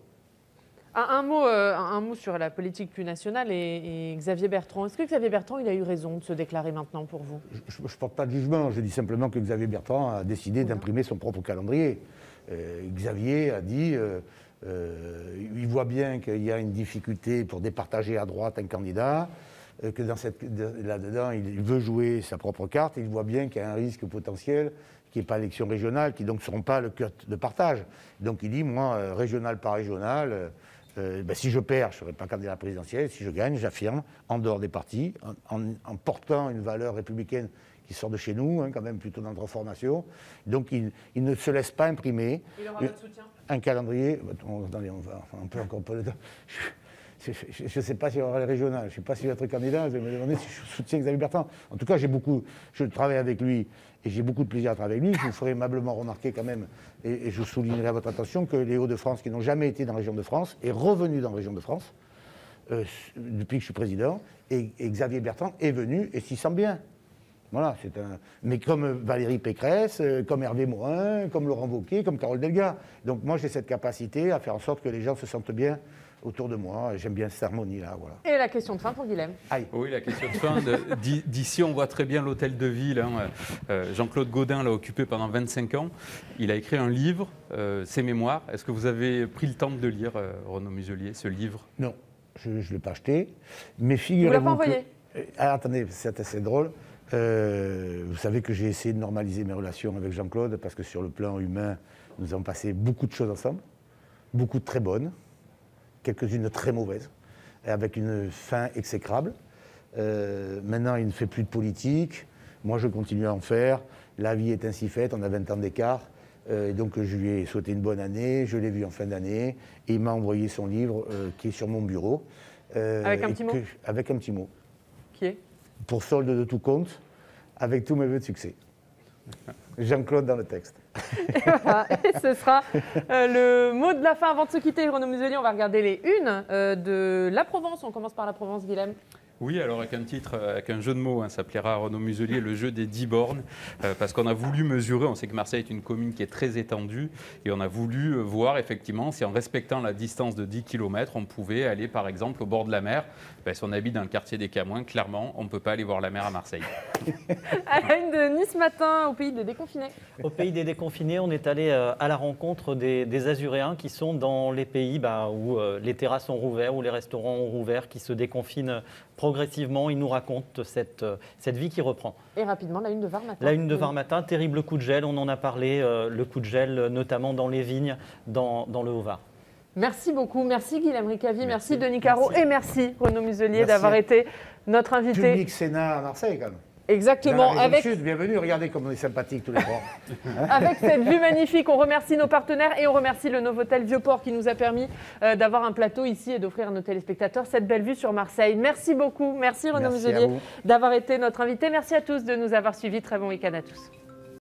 Speaker 1: Un mot sur la politique plus nationale et Xavier Bertrand. Est-ce que Xavier Bertrand il a eu raison de se déclarer maintenant pour vous? Je
Speaker 2: ne porte pas de jugement. Je dis simplement que Xavier Bertrand a décidé d'imprimer son propre calendrier. Xavier a dit, il voit bien qu'il y a une difficulté pour départager à droite un candidat, que là-dedans, il veut jouer sa propre carte. Il voit bien qu'il y a un risque potentiel qui n'est pas l'élection régionale, qui donc ne seront pas le cut de partage. Donc il dit, moi, régional par régional... si je perds, je ne serai pas candidat à la présidentielle. Si je gagne, j'affirme, en dehors des partis, en portant une valeur républicaine qui sort de chez nous, hein, quand même plutôt dans notre formation. Donc il ne se laisse pas imprimer.
Speaker 1: Il aura votre soutien.
Speaker 2: Un calendrier. Attendez, on peut encore pas le temps. Je ne sais pas s'il y aura les régionales, je ne sais pas s'il va être candidat, je vais me demander si je soutiens Xavier Bertrand. En tout cas, je travaille avec lui et j'ai beaucoup de plaisir à travailler avec lui. Je vous ferai aimablement remarquer quand même, et je soulignerai à votre attention, que les Hauts-de-France, qui n'ont jamais été dans la région de France, est revenu dans la région de France depuis que je suis président, et Xavier Bertrand est venu et s'y sent bien. Voilà, mais comme Valérie Pécresse, comme Hervé Morin, comme Laurent Wauquiez, comme Carole Delga. Donc moi, j'ai cette capacité à faire en sorte que les gens se sentent bien autour de moi. J'aime bien cette harmonie-là. Voilà.
Speaker 1: Et la question de fin pour Guilhem.
Speaker 2: Aïe.
Speaker 4: Oui, la question de fin. D'ici, on voit très bien l'hôtel de ville. Hein. Jean-Claude Gaudin l'a occupé pendant 25 ans. Il a écrit un livre, ses mémoires. Est-ce que vous avez pris le temps de lire, Renaud Muselier, ce livre?
Speaker 2: Non, je ne l'ai pas acheté. Mais figurez-vous.
Speaker 1: Vous ne l'avez pas envoyé?
Speaker 2: Attendez, c'est assez drôle. Vous savez que j'ai essayé de normaliser mes relations avec Jean-Claude parce que sur le plan humain, nous avons passé beaucoup de choses ensemble, beaucoup de très bonnes, quelques-unes très mauvaises, avec une fin exécrable. Maintenant, il ne fait plus de politique. Moi, je continue à en faire. La vie est ainsi faite, on a 20 ans d'écart. Et donc, je lui ai souhaité une bonne année. Je l'ai vu en fin d'année. Et il m'a envoyé son livre qui est sur mon bureau.
Speaker 1: Avec un petit mot?
Speaker 2: Avec un petit mot.
Speaker 1: Qui est?
Speaker 2: Pour solde de tout compte, avec tous mes vœux de succès. Jean-Claude dans le texte.
Speaker 1: Et ce sera le mot de la fin. Avant de se quitter, Renaud Muselier, on va regarder les unes de la Provence. On commence par la Provence, Guilhem.
Speaker 4: Oui, alors avec un titre, avec un jeu de mots, ça plaira à Renaud Muselier, le jeu des 10 bornes, parce qu'on a voulu mesurer, on sait que Marseille est une commune qui est très étendue, et on a voulu voir effectivement si en respectant la distance de 10 km, on pouvait aller par exemple au bord de la mer. Si on habite dans le quartier des Camoins, clairement, on ne peut pas aller voir la mer à Marseille.
Speaker 1: À la une de Nice Matin, au pays des déconfinés.
Speaker 3: Au pays des déconfinés, on est allé à la rencontre des Azuréens qui sont dans les pays où les terrasses ont rouvert, où les restaurants ont rouvert, qui se déconfinent progressivement. Ils nous racontent cette vie qui reprend.
Speaker 1: Et rapidement, la une de Var Matin.
Speaker 3: La une de Var Matin, terrible coup de gel, on en a parlé, le coup de gel notamment dans les vignes, dans le Haut-Var.
Speaker 1: Merci beaucoup, merci Guilhem Ricavi, merci Denis Caro et merci Renaud Muselier d'avoir été notre invité.
Speaker 2: Public Sénat à Marseille quand même.
Speaker 1: Exactement.
Speaker 2: Avec Sud, bienvenue, regardez comme on est sympathiques tous les trois.
Speaker 1: Avec cette vue magnifique, on remercie nos partenaires et on remercie le Novotel Vieux-Port qui nous a permis d'avoir un plateau ici et d'offrir à nos téléspectateurs cette belle vue sur Marseille. Merci beaucoup, merci Renaud Muselier d'avoir été notre invité. Merci à tous de nous avoir suivis, très bon week-end à tous.